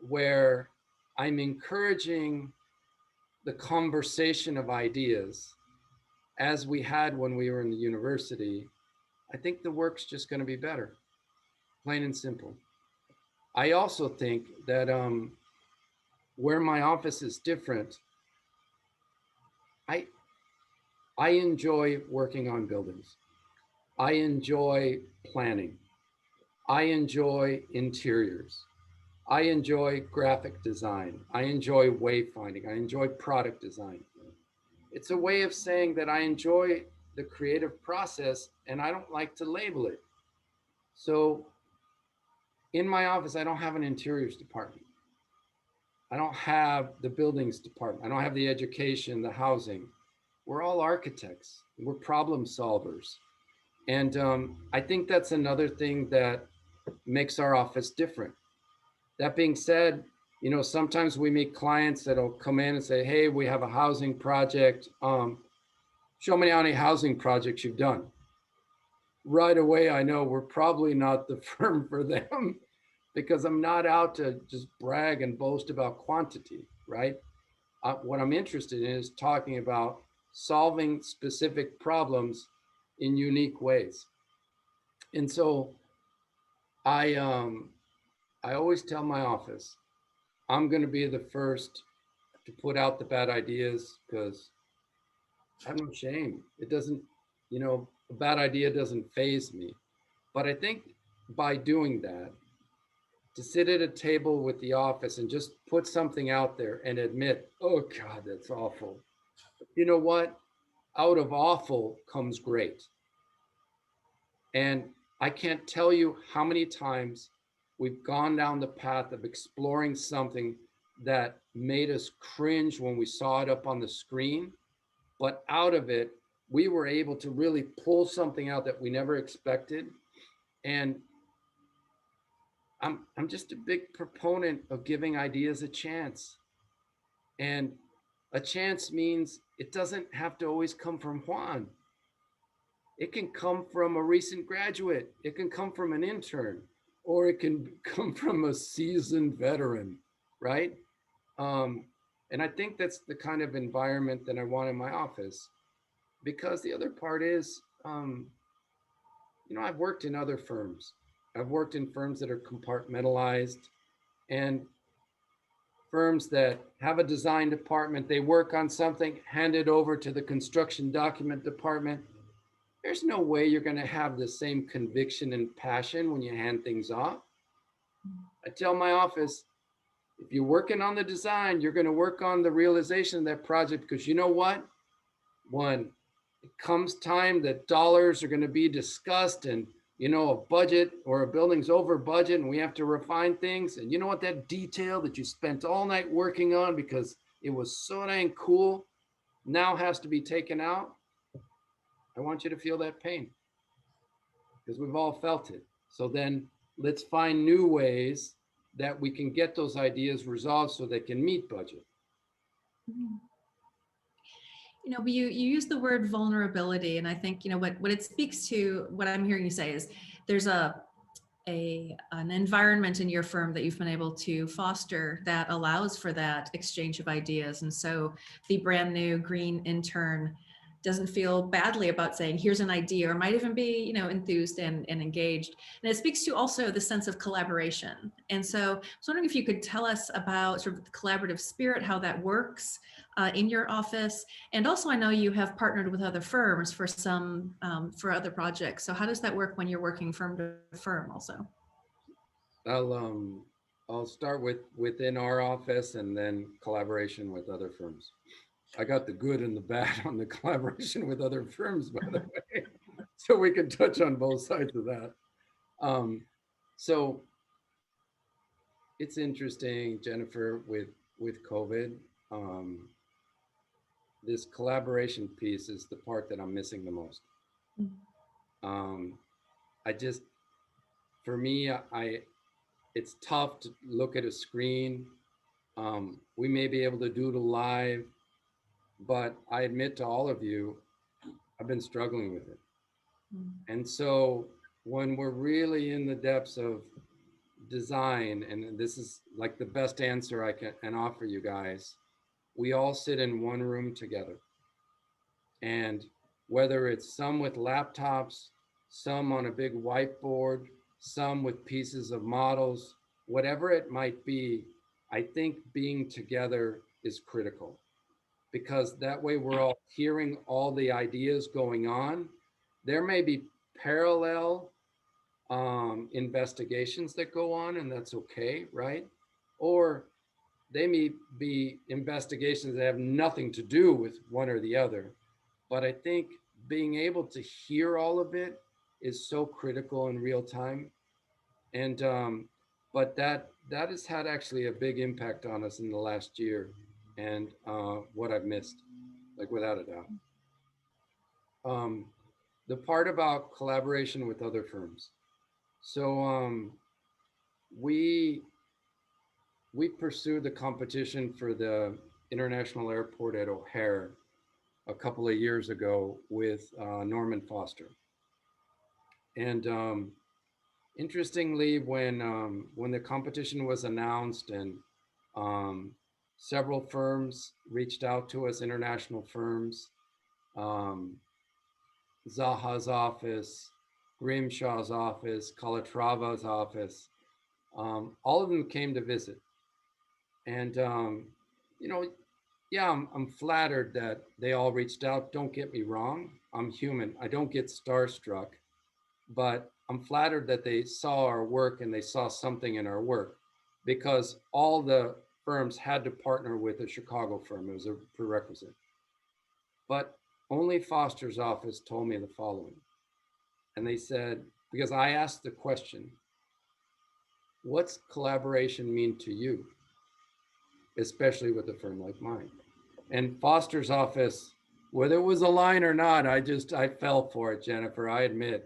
where I'm encouraging the conversation of ideas as we had when we were in the university, I think the work's just going to be better, plain and simple. I also think that where my office is different, I enjoy working on buildings. I enjoy planning. I enjoy interiors. I enjoy graphic design. I enjoy wayfinding. I enjoy product design. It's a way of saying that I enjoy the creative process and I don't like to label it. So in my office, I don't have an interiors department. I don't have the buildings department. I don't have the education, the housing. We're all architects. We're problem solvers. And I think that's another thing that makes our office different. That being said, you know, sometimes we meet clients that'll come in and say, hey, we have a housing project. Show me how many housing projects you've done. Right away, I know we're probably not the firm for them because I'm not out to just brag and boast about quantity, right? What I'm interested in is talking about solving specific problems in unique ways. And so I always tell my office, I'm going to be the first to put out the bad ideas because I have no shame. It doesn't, you know, a bad idea doesn't faze me. But I think by doing that, to sit at a table with the office and just put something out there and admit, oh God, that's awful. You know what? Out of awful comes great. And I can't tell you how many times we've gone down the path of exploring something that made us cringe when we saw it up on the screen. But out of it, we were able to really pull something out that we never expected. And I'm just a big proponent of giving ideas a chance. And a chance means it doesn't have to always come from Juan. It can come from a recent graduate. It can come from an intern, or it can come from a seasoned veteran, right? And I think that's the kind of environment that I want in my office. Because the other part is, you know, I've worked in other firms. I've worked in firms that are compartmentalized and firms that have a design department. They work on something, hand it over to the construction document department. There's no way you're going to have the same conviction and passion when you hand things off. I tell my office, if you're working on the design, you're going to work on the realization of that project because you know what? When it comes time that dollars are going to be discussed and you know, a budget or a building's over budget and we have to refine things. And you know what, that detail that you spent all night working on because it was so dang cool now has to be taken out. I want you to feel that pain because we've all felt it. So then let's find new ways that we can get those ideas resolved so they can meet budget. You know, but you use the word vulnerability, and I think, you know, what it speaks to, what I'm hearing you say is there's an environment in your firm that you've been able to foster that allows for that exchange of ideas. And so the brand new green intern doesn't feel badly about saying, here's an idea, or might even be, you know, enthused and engaged. And it speaks to also the sense of collaboration. And so I was wondering if you could tell us about sort of the collaborative spirit, how that works in your office. And also, I know you have partnered with other firms for some, for other projects. So how does that work when you're working firm to firm also? I'll start within our office and then collaboration with other firms. I got the good and the bad on the collaboration with other firms, by the way, so we can touch on both sides of that. So it's interesting, Jennifer, with COVID. This collaboration piece is the part that I'm missing the most. For me, it's tough to look at a screen. We may be able to do it live, but I admit to all of you, I've been struggling with it. And so when we're really in the depths of design, and this is like the best answer I can offer you guys, we all sit in one room together. And whether it's some with laptops, some on a big whiteboard, some with pieces of models, whatever it might be, I think being together is critical, because that way we're all hearing all the ideas going on. There may be parallel investigations that go on, and that's okay, right? Or they may be investigations that have nothing to do with one or the other. But I think being able to hear all of it is so critical in real time. And but that has had actually a big impact on us in the last year, and what I've missed, like without a doubt. The part about collaboration with other firms. So we pursued the competition for the International Airport at O'Hare a couple of years ago with Norman Foster. And interestingly, when the competition was announced and several firms reached out to us, international firms, Zaha's office, Grimshaw's office, Calatrava's office, all of them came to visit. And, you know, yeah, I'm flattered that they all reached out. Don't get me wrong. I'm human. I don't get starstruck, but I'm flattered that they saw our work and they saw something in our work, because all the firms had to partner with a Chicago firm. It was a prerequisite. But only Foster's office told me the following. And they said, because I asked the question, what's collaboration mean to you? Especially with a firm like mine. And Foster's office, whether it was a line or not, I fell for it, Jennifer, I admit.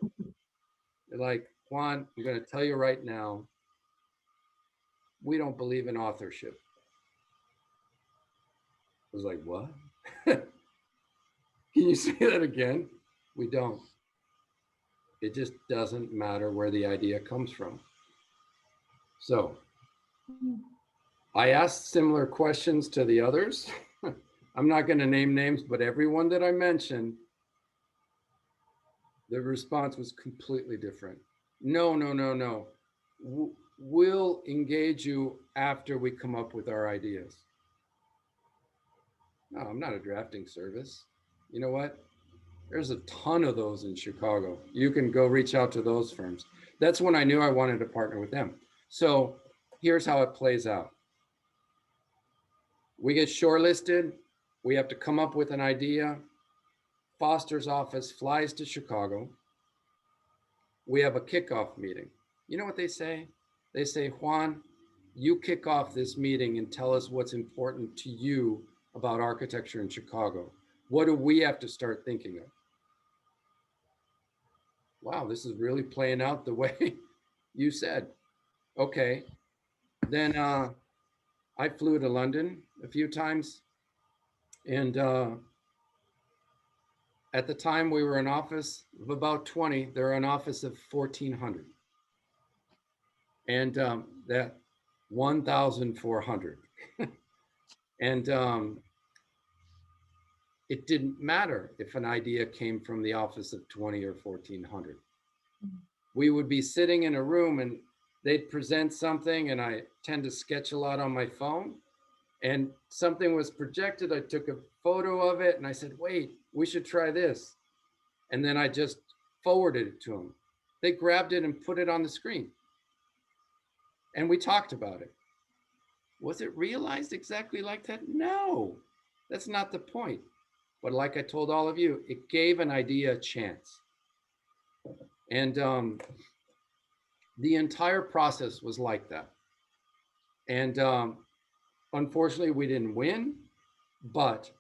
They're like, Juan, I'm going to tell you right now, we don't believe in authorship. I was like, what? Can you say that again? We don't. It just doesn't matter where the idea comes from. So I asked similar questions to the others. I'm not going to name names, but everyone that I mentioned, the response was completely different. No. We'll engage you after we come up with our ideas. No, I'm not a drafting service. You know what? There's a ton of those in Chicago. You can go reach out to those firms. That's when I knew I wanted to partner with them. So here's how it plays out. We get shortlisted. We have to come up with an idea. Foster's office flies to Chicago. we have a kickoff meeting. You know what they say? They say, Juan, you kick off this meeting and tell us what's important to you about architecture in Chicago. What do we have to start thinking of? Wow, this is really playing out the way you said. Okay, then I flew to London a few times, and at the time we were an office of about 20, they're an office of 1,400. And that 1,400. And it didn't matter if an idea came from the office of 20 or 1,400. We would be sitting in a room and they'd present something, and I tend to sketch a lot on my phone, and something was projected. I took a photo of it and I said, wait, we should try this. And then I just forwarded it to them. They grabbed it and put it on the screen. And we talked about it. Was it realized exactly like that? No, that's not the point. But like I told all of you, it gave an idea a chance. And the entire process was like that. And unfortunately, we didn't win, but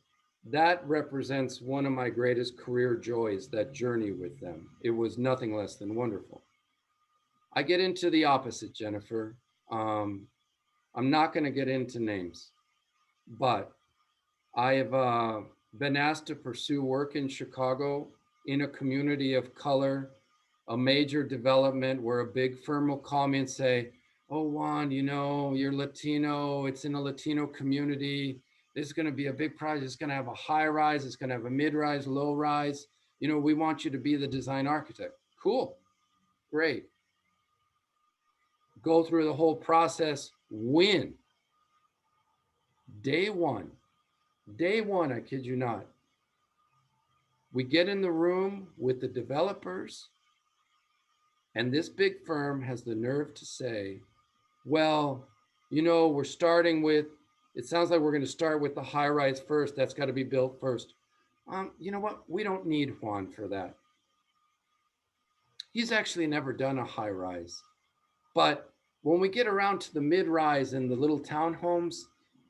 that represents one of my greatest career joys, that journey with them. It was nothing less than wonderful. I get into the opposite, Jennifer. I'm not going to get into names, but I have been asked to pursue work in Chicago in a community of color, a major development where a big firm will call me and say, oh, Juan, you know, you're Latino, it's in a Latino community. This is going to be a big project. It's going to have a high rise. It's going to have a mid-rise, low rise. You know, we want you to be the design architect. Cool. Great. Go through the whole process, win. Day one, I kid you not. We get in the room with the developers, and this big firm has the nerve to say, well, you know, we're starting with, it sounds like we're going to start with the high rise first. That's got to be built first. You know what? We don't need Juan for that. He's actually never done a high rise. But when we get around to the mid-rise and the little townhomes,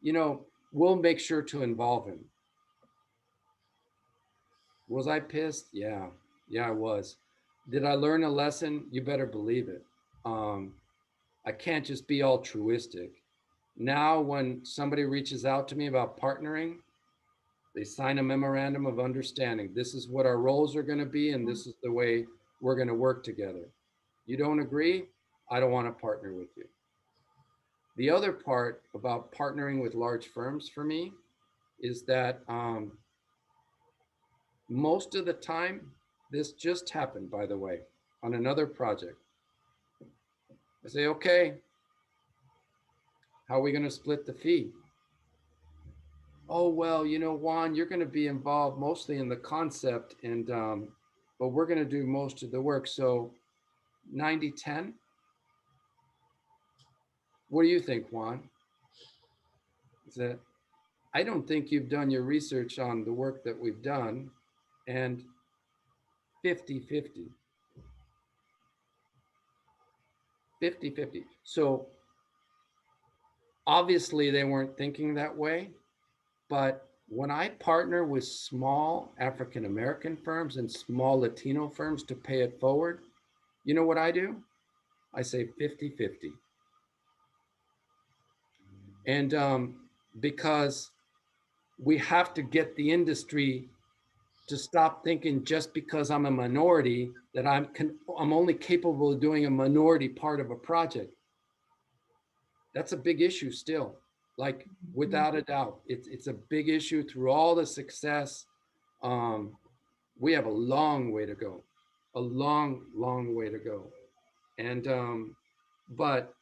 you know, we'll make sure to involve him. Was I pissed? Yeah, I was. Did I learn a lesson? You better believe it. I can't just be altruistic. Now, when somebody reaches out to me about partnering, they sign a memorandum of understanding. This is what our roles are going to be, and this is the way we're going to work together. You don't agree? I don't want to partner with you. The other part about partnering with large firms for me is that most of the time, this just happened, by the way, on another project. I say, okay, how are we going to split the fee? Oh, well, you know, Juan, you're going to be involved mostly in the concept, and but we're going to do most of the work. So 90-10. What do you think, Juan? Is that, I don't think you've done your research on the work that we've done, and 50-50. 50-50. So obviously they weren't thinking that way, but when I partner with small African-American firms and small Latino firms to pay it forward, you know what I do? I say 50-50. And because we have to get the industry to stop thinking just because I'm a minority that I'm only capable of doing a minority part of a project. That's a big issue still, like without a doubt. It's a big issue through all the success. We have a long way to go, a long way to go. And, but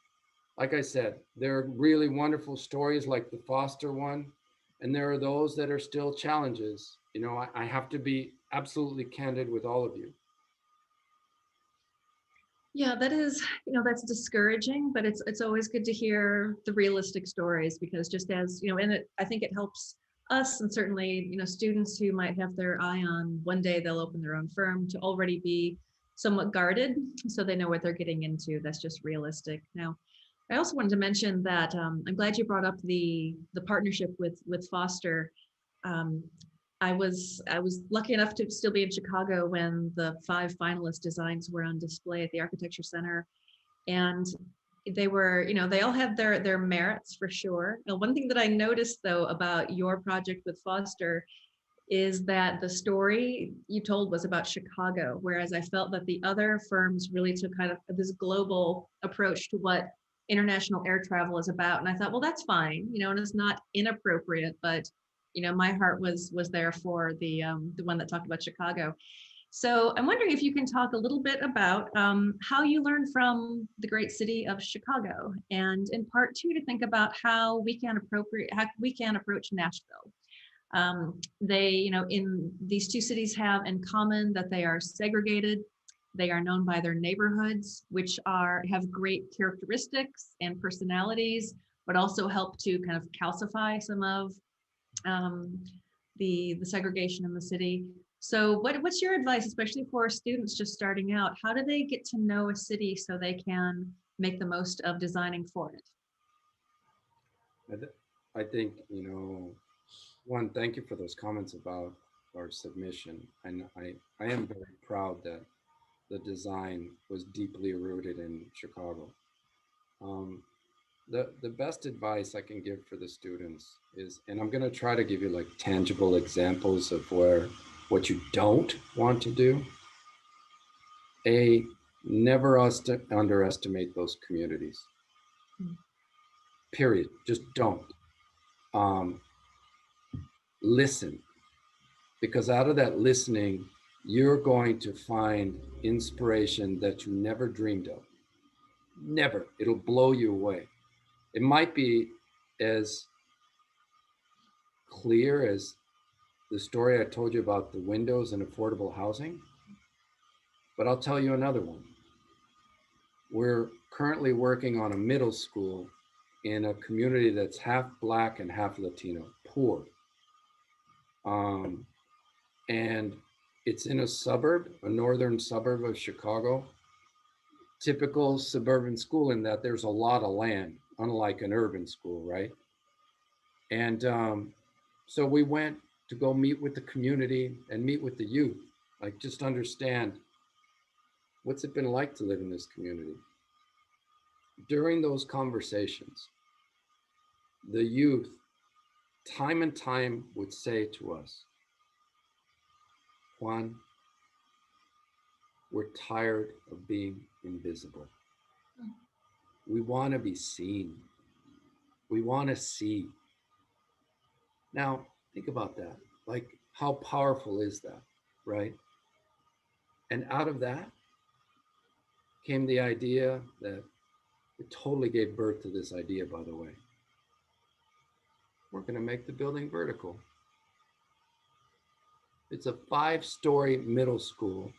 like I said, there are really wonderful stories like the Foster one, and there are those that are still challenges. You know, I have to be absolutely candid with all of you. Yeah, that is, you know, that's discouraging, but it's always good to hear the realistic stories, because just as, you know, and I think it helps us, and certainly, you know, students who might have their eye on one day they'll open their own firm, to already be somewhat guarded, so they know what they're getting into. That's just realistic. Now, I also wanted to mention that I'm glad you brought up the partnership with Foster. Um, I was lucky enough to still be in Chicago when the 5 finalist designs were on display at the Architecture Center, and they were, you know, they all had their merits for sure. Now, one thing that I noticed though about your project with Foster is that the story you told was about Chicago, whereas I felt that the other firms really took kind of this global approach to what international air travel is about. And I thought, well, that's fine, you know, and it's not inappropriate, but you know, my heart was there for the one that talked about Chicago. So I'm wondering if you can talk a little bit about how you learned from the great city of Chicago, and in part 2 to think about how we can approach Nashville. They, you know, in these 2 cities have in common that they are segregated. They are known by their neighborhoods, which have great characteristics and personalities, but also help to kind of calcify some of the segregation in the city. So what's your advice, especially for students just starting out? How do they get to know a city so they can make the most of designing for it? I think, you know, one, thank you for those comments about our submission. And I am very proud that the design was deeply rooted in Chicago. The best advice I can give for the students is, and I'm going to try to give you like tangible examples of what you don't want to do. Never underestimate those communities. Period. Just don't. Listen, because out of that listening, you're going to find inspiration that you never dreamed of. Never. It'll blow you away. It might be as clear as the story I told you about the windows and affordable housing, but I'll tell you another one. We're currently working on a middle school in a community that's half Black and half Latino, poor. And it's in a suburb, a northern suburb of Chicago. Typical suburban school in that there's a lot of land, unlike an urban school, right? And so we went to go meet with the community and meet with the youth, like just understand what's it been like to live in this community. During those conversations, the youth, time and time, would say to us, Juan, we're tired of being invisible. We want to be seen. We want to see. Now, think about that. Like, how powerful is that, right? And out of that came the idea that it totally gave birth to this idea, by the way. We're going to make the building vertical. It's a 5-story middle school.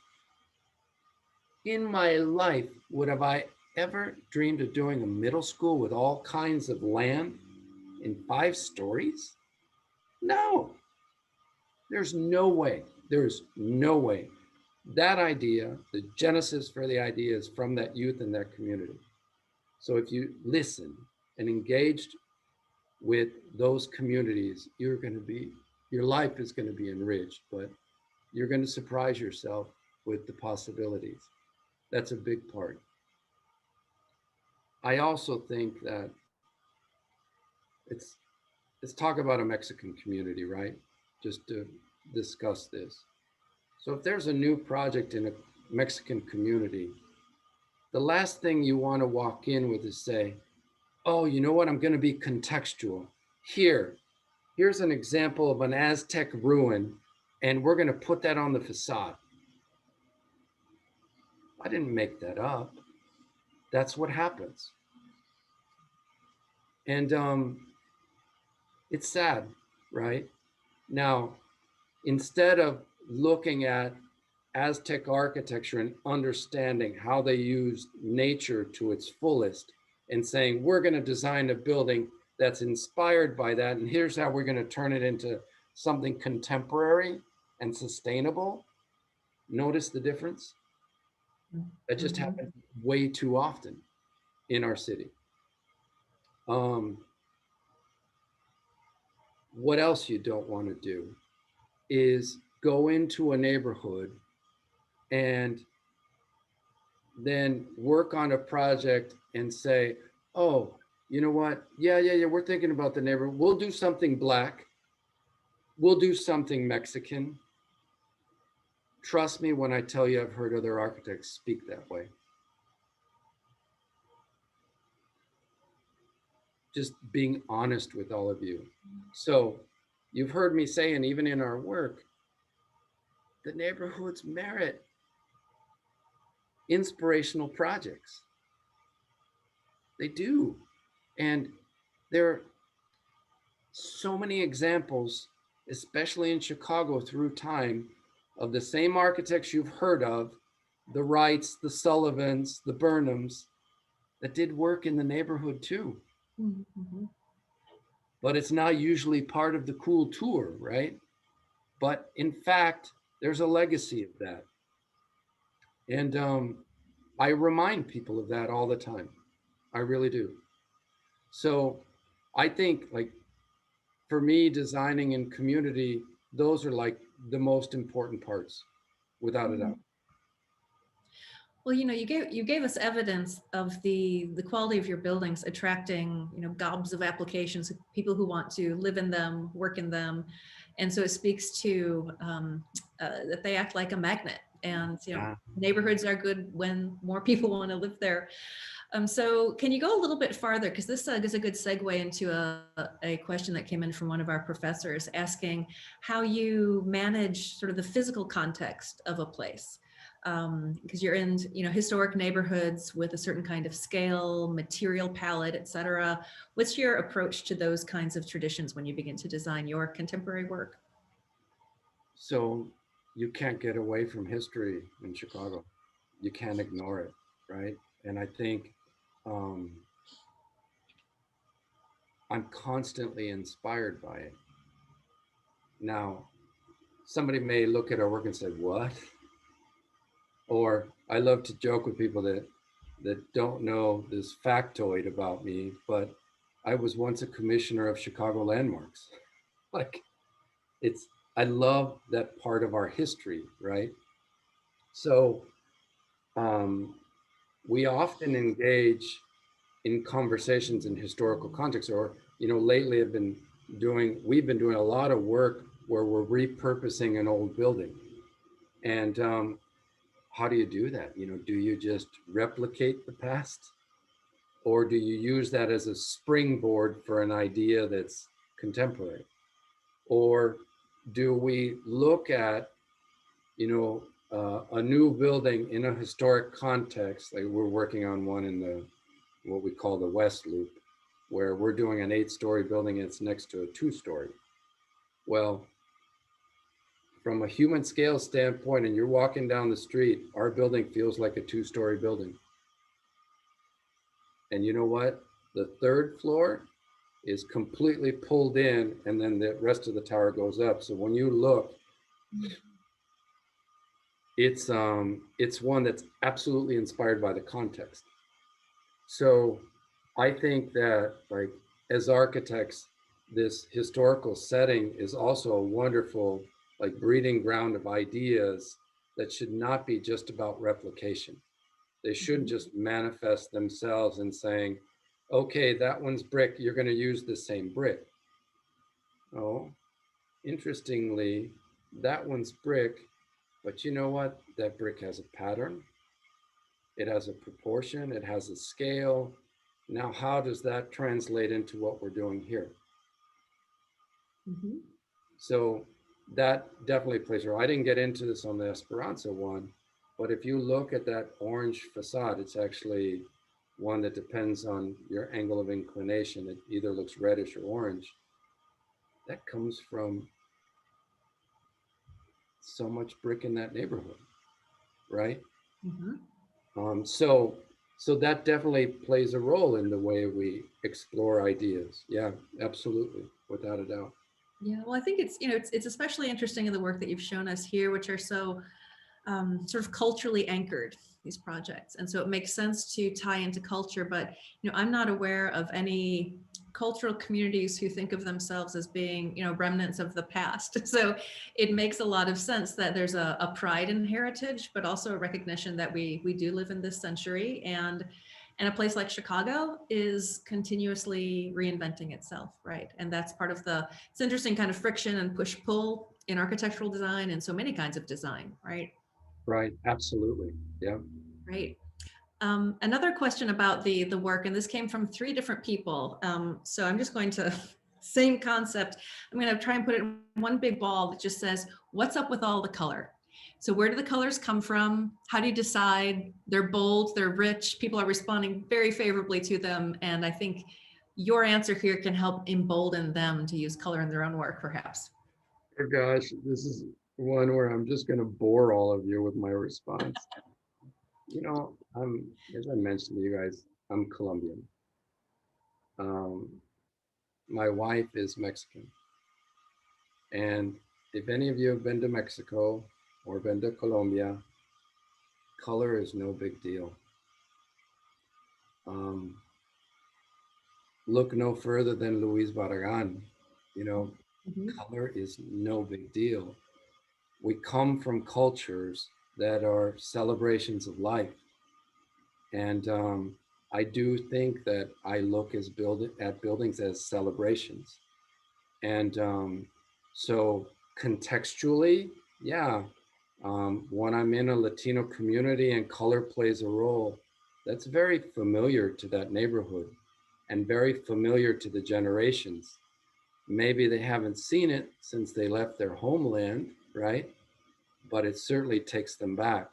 In my life, would have I ever dreamed of doing a middle school with all kinds of land in 5 stories? No, there's no way. There's no way. That idea, the genesis for the idea, is from that youth and that community. So if you listen and engaged with those communities, your life is going to be enriched, but you're going to surprise yourself with the possibilities. That's a big part. I also think that let's talk about a Mexican community, right? Just to discuss this. So if there's a new project in a Mexican community, the last thing you want to walk in with is say, oh, you know what? I'm going to be contextual. Here's an example of an Aztec ruin, and we're going to put that on the facade. I didn't make that up. That's what happens. And it's sad, right? Now, instead of looking at Aztec architecture and understanding how they used nature to its fullest and saying, we're going to design a building that's inspired by that, and here's how we're going to turn it into something contemporary and sustainable. Notice the difference? That just happens way too often in our city. What else you don't want to do is go into a neighborhood and then work on a project and say, oh, you know what? Yeah, we're thinking about the neighborhood. We'll do something black. We'll do something Mexican. Trust me when I tell you I've heard other architects speak that way. Just being honest with all of you. So you've heard me say, and even in our work, the neighborhoods merit inspirational projects. They do. And there are so many examples, especially in Chicago through time, of the same architects you've heard of, the Wrights, the Sullivans, the Burnhams, that did work in the neighborhood too. Mm-hmm. But it's not usually part of the cool tour, right? But in fact, there's a legacy of that. And I remind people of that all the time. I really do. So I think, like, for me, designing in community, those are like the most important parts, without a doubt. Well, you know, you gave us evidence of the quality of your buildings attracting, you know, gobs of applications, people who want to live in them, work in them, and so it speaks to that they act like a magnet. And you know, neighborhoods are good when more people want to live there. So can you go a little bit farther? Because this is a good segue into a question that came in from one of our professors asking how you manage sort of the physical context of a place. Because you're in, you know, historic neighborhoods with a certain kind of scale, material palette, et cetera. What's your approach to those kinds of traditions when you begin to design your contemporary work? So you can't get away from history in Chicago. You can't ignore it, right? And I think I'm constantly inspired by it. Now, somebody may look at our work and say, what? Or I love to joke with people that don't know this factoid about me, but I was once a commissioner of Chicago landmarks. Like, I love that part of our history, right? So we often engage in conversations in historical context, or, you know, lately we've been doing a lot of work where we're repurposing an old building. And how do you do that? You know, do you just replicate the past? Or do you use that as a springboard for an idea that's contemporary? Or do we look at, you know, a new building in a historic context? Like, we're working on one in what we call the West Loop, where we're doing an 8-story building and it's next to a 2-story. Well, from a human scale standpoint, and you're walking down the street, our building feels like a 2-story building. And you know what? The 3rd floor is completely pulled in, and then the rest of the tower goes up. So when you look, it's one that's absolutely inspired by the context. So I think that, like, as architects, this historical setting is also a wonderful, like, breeding ground of ideas that should not be just about replication. They shouldn't just manifest themselves in saying, okay, that one's brick, you're going to use the same brick. Oh, interestingly, that one's brick, but you know what? That brick has a pattern. It has a proportion, it has a scale. Now, how does that translate into what we're doing here? Mm-hmm. So that definitely plays a role. I didn't get into this on the Esperanza one, but if you look at that orange facade, it's actually one that depends on your angle of inclination. It either looks reddish or orange. That comes from so much brick in that neighborhood, right? Mm-hmm. So that definitely plays a role in the way we explore ideas. Yeah, absolutely, without a doubt. Yeah, well, I think it's, you know, it's especially interesting in the work that you've shown us here, which are so sort of culturally anchored, these projects. And so it makes sense to tie into culture, but I'm not aware of any cultural communities who think of themselves as being, remnants of the past. So it makes a lot of sense that there's a pride in heritage, but also a recognition that we do live in this century, and a place like Chicago is continuously reinventing itself, right? And that's part of it's interesting kind of friction and push-pull in architectural design and so many kinds of design, right? Right, absolutely, yeah. Great. Another question about the work, and this came from 3 different people. So I'm just going to, same concept. I'm going to try and put it in one big ball that just says, what's up with all the color? So where do the colors come from? How do you decide? They're bold, they're rich, people are responding very favorably to them. And I think your answer here can help embolden them to use color in their own work, perhaps. Oh gosh, this is one where I'm just going to bore all of you with my response. As I mentioned to you guys, I'm Colombian. My wife is Mexican. And if any of you have been to Mexico or been to Colombia, color is no big deal. Look no further than Luis Barragan. Color is no big deal. We come from cultures that are celebrations of life. And I do think that I look at buildings as celebrations. And so contextually, yeah, when I'm in a Latino community and color plays a role, that's very familiar to that neighborhood and very familiar to the generations. Maybe they haven't seen it since they left their homeland, right? But it certainly takes them back.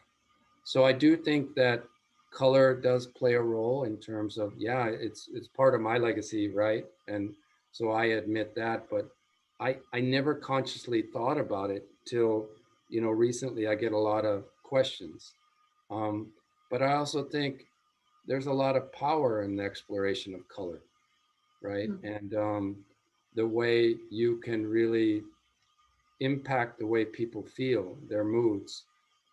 So I do think that color does play a role in terms of, yeah, it's part of my legacy, right? And so I admit that, but I never consciously thought about it till, recently I get a lot of questions. But I also think there's a lot of power in the exploration of color, right? Mm-hmm. And the way you can really impact the way people feel, their moods.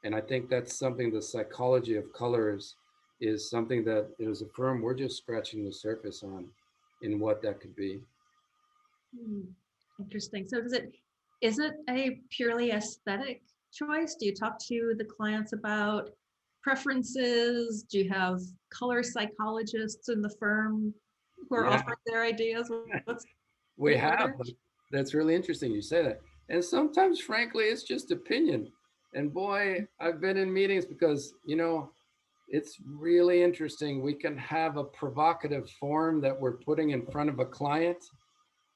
And I think that's something, the psychology of colors is something that as a firm, we're just scratching the surface on in what that could be. Interesting. So is it a purely aesthetic choice? Do you talk to the clients about preferences? Do you have color psychologists in the firm who are offering their ideas? We have, but that's really interesting you say that. And sometimes, frankly, it's just opinion. And boy, I've been in meetings because, it's really interesting. We can have a provocative form that we're putting in front of a client,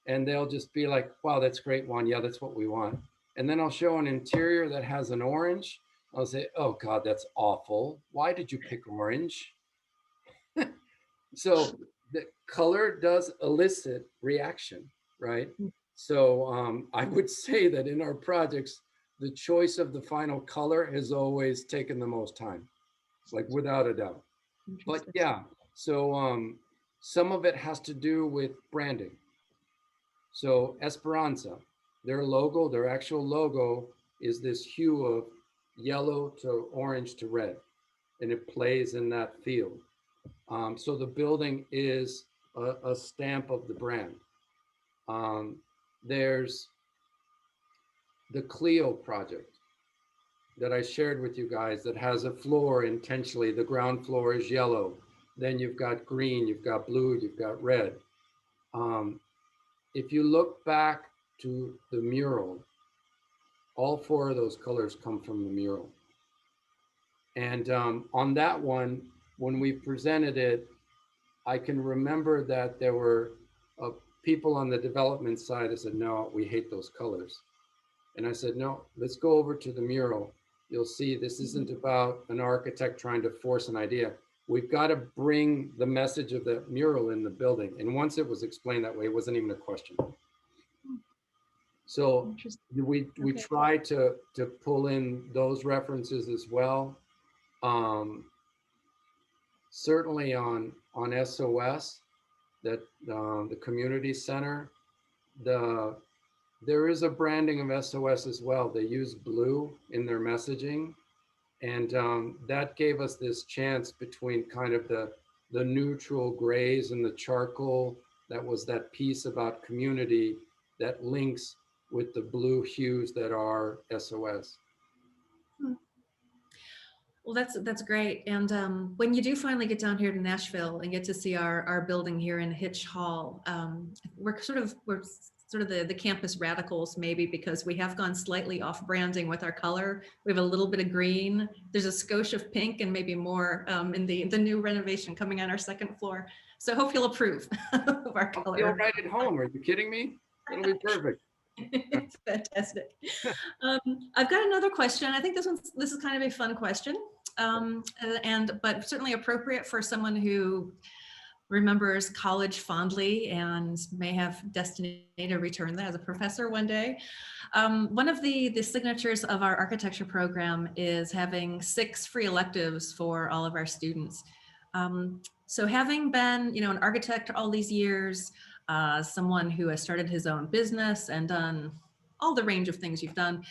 and they'll just be like, wow, that's great, Juan. Yeah, that's what we want. And then I'll show an interior that has an orange. I'll say, oh God, that's awful. Why did you pick orange? So the color does elicit reaction, right? So I would say that in our projects, the choice of the final color has always taken the most time, like without a doubt. But yeah, so some of it has to do with branding. So Esperanza, their logo, their actual logo is this hue of yellow to orange to red, and it plays in that field. So the building is a stamp of the brand. There's the Clio project that I shared with you guys that has a floor intentionally. The ground floor is yellow. Then you've got green, you've got blue, you've got red. If you look back to the mural, all 4 of those colors come from the mural. And on that one, when we presented it, I can remember that there were people on the development side that said, no, we hate those colors. And I said, no, let's go over to the mural. You'll see this isn't about an architect trying to force an idea. We've got to bring the message of the mural in the building. And once it was explained that way, it wasn't even a question. So we try to pull in those references as well. Certainly on SOS, that the community center, there is a branding of SOS as well. They use blue in their messaging. And that gave us this chance between kind of the neutral grays and the charcoal. That was that piece about community that links with the blue hues that are SOS. Well, that's great. And when you do finally get down here to Nashville and get to see our building here in Hitch Hall, we're sort of the campus radicals, maybe, because we have gone slightly off branding with our color. We have a little bit of green. There's a skosh of pink and maybe more in the new renovation coming on our second floor. So I hope you'll approve of our color. You'll right at home. Are you kidding me? It'll be perfect. It's fantastic. I've got another question. I think this is kind of a fun question, but certainly appropriate for someone who remembers college fondly and may have destiny to return that as a professor one day. One of the signatures of our architecture program is having 6 free electives for all of our students. So having been, an architect all these years, someone who has started his own business and done all the range of things you've done,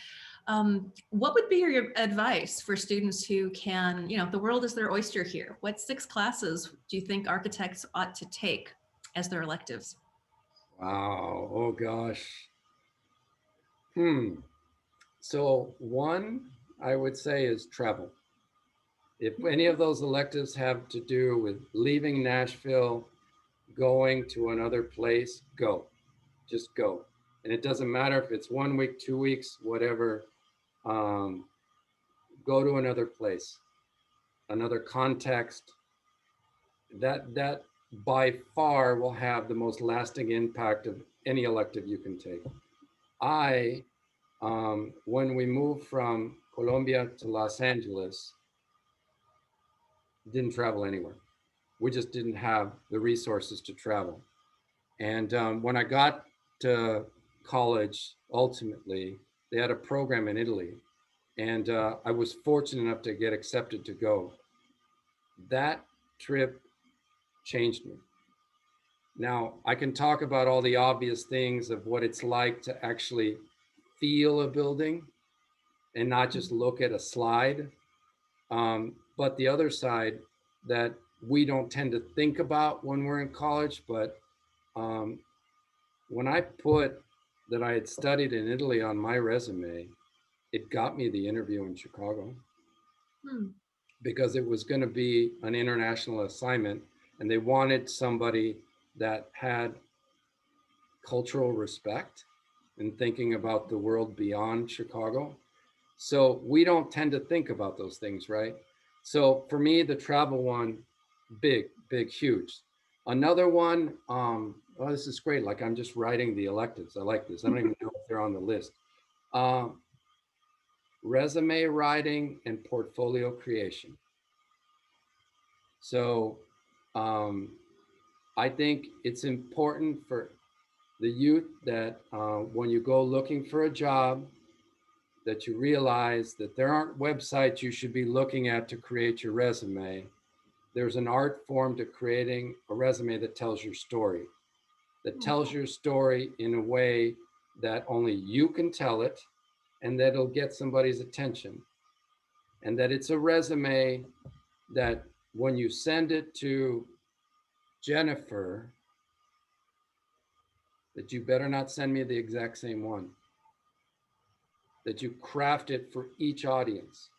what would be your advice for students who can, the world is their oyster here? What 6 classes do you think architects ought to take as their electives? Wow. Oh gosh. So one, I would say, is travel. If any of those electives have to do with leaving Nashville, going to another place, go. Just go. And it doesn't matter if it's 1 week, 2 weeks, whatever. Go to another place, another context. That by far will have the most lasting impact of any elective you can take. When we moved from Colombia to Los Angeles, didn't travel anywhere. We just didn't have the resources to travel. And when I got to college, ultimately, they had a program in Italy. And I was fortunate enough to get accepted to go. That trip changed me. Now, I can talk about all the obvious things of what it's like to actually feel a building and not just look at a slide. But the other side that we don't tend to think about when we're in college, but when I put that I had studied in Italy on my resume, it got me the interview in Chicago because it was going to be an international assignment and they wanted somebody that had cultural respect and thinking about the world beyond Chicago. So we don't tend to think about those things, right? So for me, the travel one, big, huge. Another one, oh, this is great. Like I'm just writing the electives. I like this. I don't even know if they're on the list. Resume writing and portfolio creation. So I think it's important for the youth that when you go looking for a job, that you realize that there aren't websites you should be looking at to create your resume. There's an art form to creating a resume that tells your story, that tells your story in a way that only you can tell it and that it'll get somebody's attention. And that it's a resume that when you send it to Jennifer, that you better not send me the exact same one. That you craft it for each audience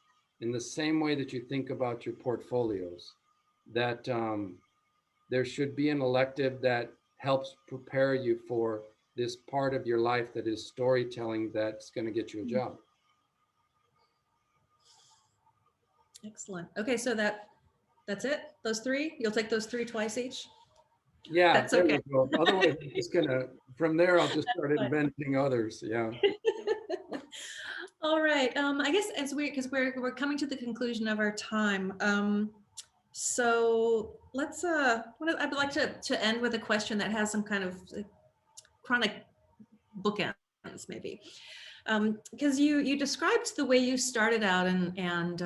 in the same way that you think about your portfolios, that there should be an elective that helps prepare you for this part of your life that is storytelling that's going to get you a job. Excellent. Okay, so that's it? Those 3? You'll take those 3 twice each? Yeah, that's okay. Otherwise, I'm just gonna, from there, I'll just start inventing others. Yeah. All right. I guess because we're coming to the conclusion of our time. So let's I'd like to end with a question that has some kind of chronic bookends, maybe, because you described the way you started out and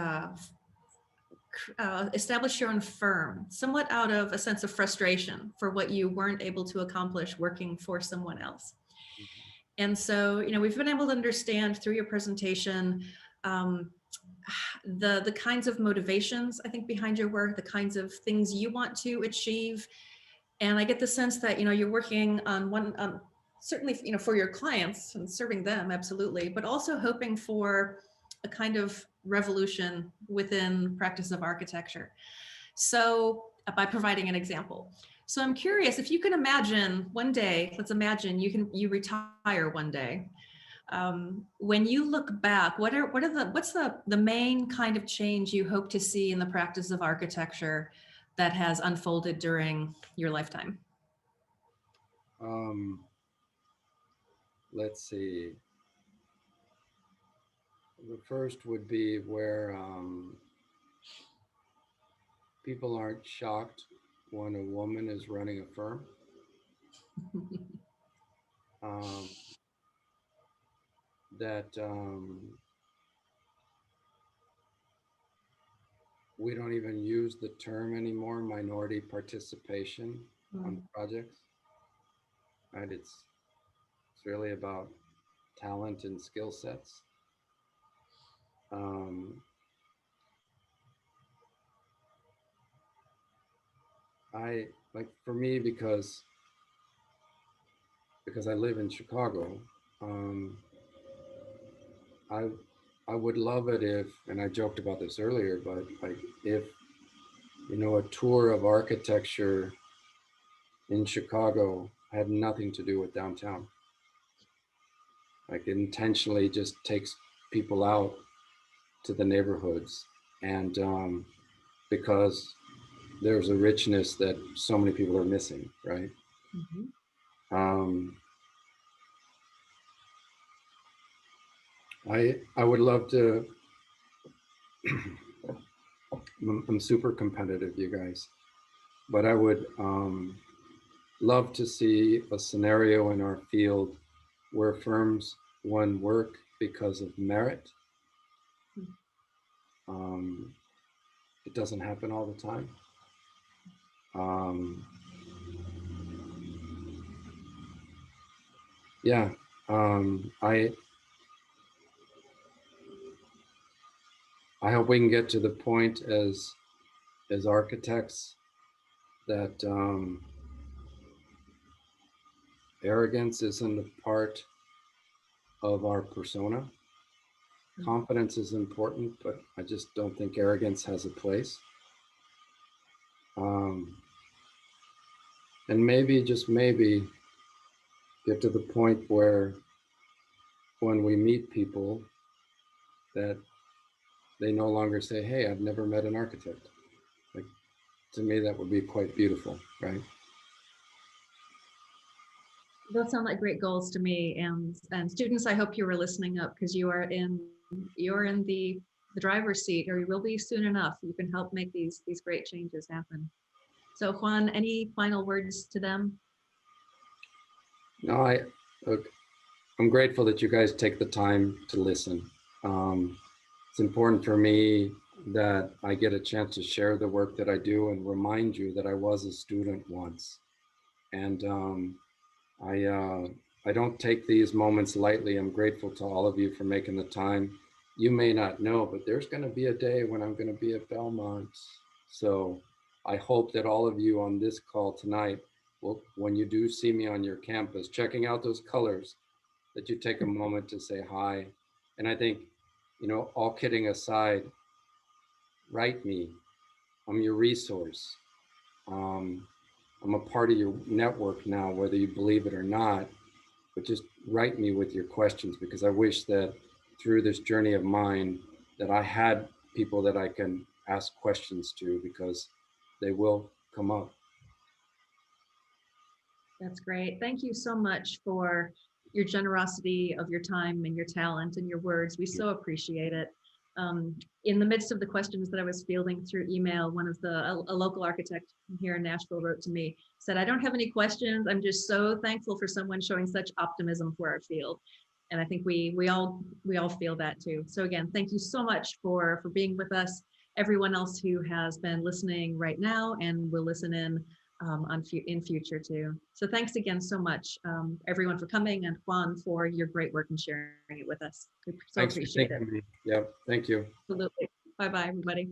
establish your own firm somewhat out of a sense of frustration for what you weren't able to accomplish working for someone else. And so, we've been able to understand through your presentation the kinds of motivations, I think, behind your work, the kinds of things you want to achieve. And I get the sense that, you're working on certainly, for your clients and serving them, absolutely, but also hoping for a kind of revolution within practice of architecture. So by providing an example. So I'm curious if you can imagine one day, let's imagine you retire one day. When you look back, what's the main kind of change you hope to see in the practice of architecture that has unfolded during your lifetime? Let's see. The first would be where people aren't shocked when a woman is running a firm. That we don't even use the term anymore, minority participation on projects. Right? It's really about talent and skill sets. For me, because I live in Chicago, I would love it if, and I joked about this earlier, but if a tour of architecture in Chicago had nothing to do with downtown. It intentionally just takes people out to the neighborhoods, and because there's a richness that so many people are missing, right? I would love to. I'm super competitive, you guys, but I would love to see a scenario in our field where firms won work because of merit. It doesn't happen all the time. I hope we can get to the point as architects that arrogance isn't a part of our persona. Confidence is important, but I just don't think arrogance has a place. And maybe, just maybe, get to the point where when we meet people that they no longer say, hey, I've never met an architect. To me, that would be quite beautiful, right? Those sound like great goals to me. And students, I hope you were listening up, because you're in the driver's seat, or you will be soon enough. You can help make these great changes happen. So Juan, any final words to them? No, I'm grateful that you guys take the time to listen. It's important for me that I get a chance to share the work that I do and remind you that I was a student once. And I don't take these moments lightly. I'm grateful to all of you for making the time. You may not know, but there's going to be a day when I'm going to be at Belmont. So I hope that all of you on this call tonight, when you do see me on your campus, checking out those colors, that you take a moment to say hi. And I think, all kidding aside, write me. I'm your resource. I'm a part of your network now, whether you believe it or not, but just write me with your questions, because I wish that through this journey of mine that I had people that I can ask questions to, because they will come up. That's great. Thank you so much for your generosity of your time and your talent and your words. We so appreciate it. In the midst of the questions that I was fielding through email, a local architect here in Nashville wrote to me, said, I don't have any questions. I'm just so thankful for someone showing such optimism for our field. And I think we all feel that too. So again, thank you so much for being with us. Everyone else who has been listening right now and will listen in in future too. So thanks again so much, everyone, for coming, and Juan for your great work and sharing it with us. We so Thanks for appreciate it. taking me. Yeah, thank you. Absolutely. Bye-bye, everybody.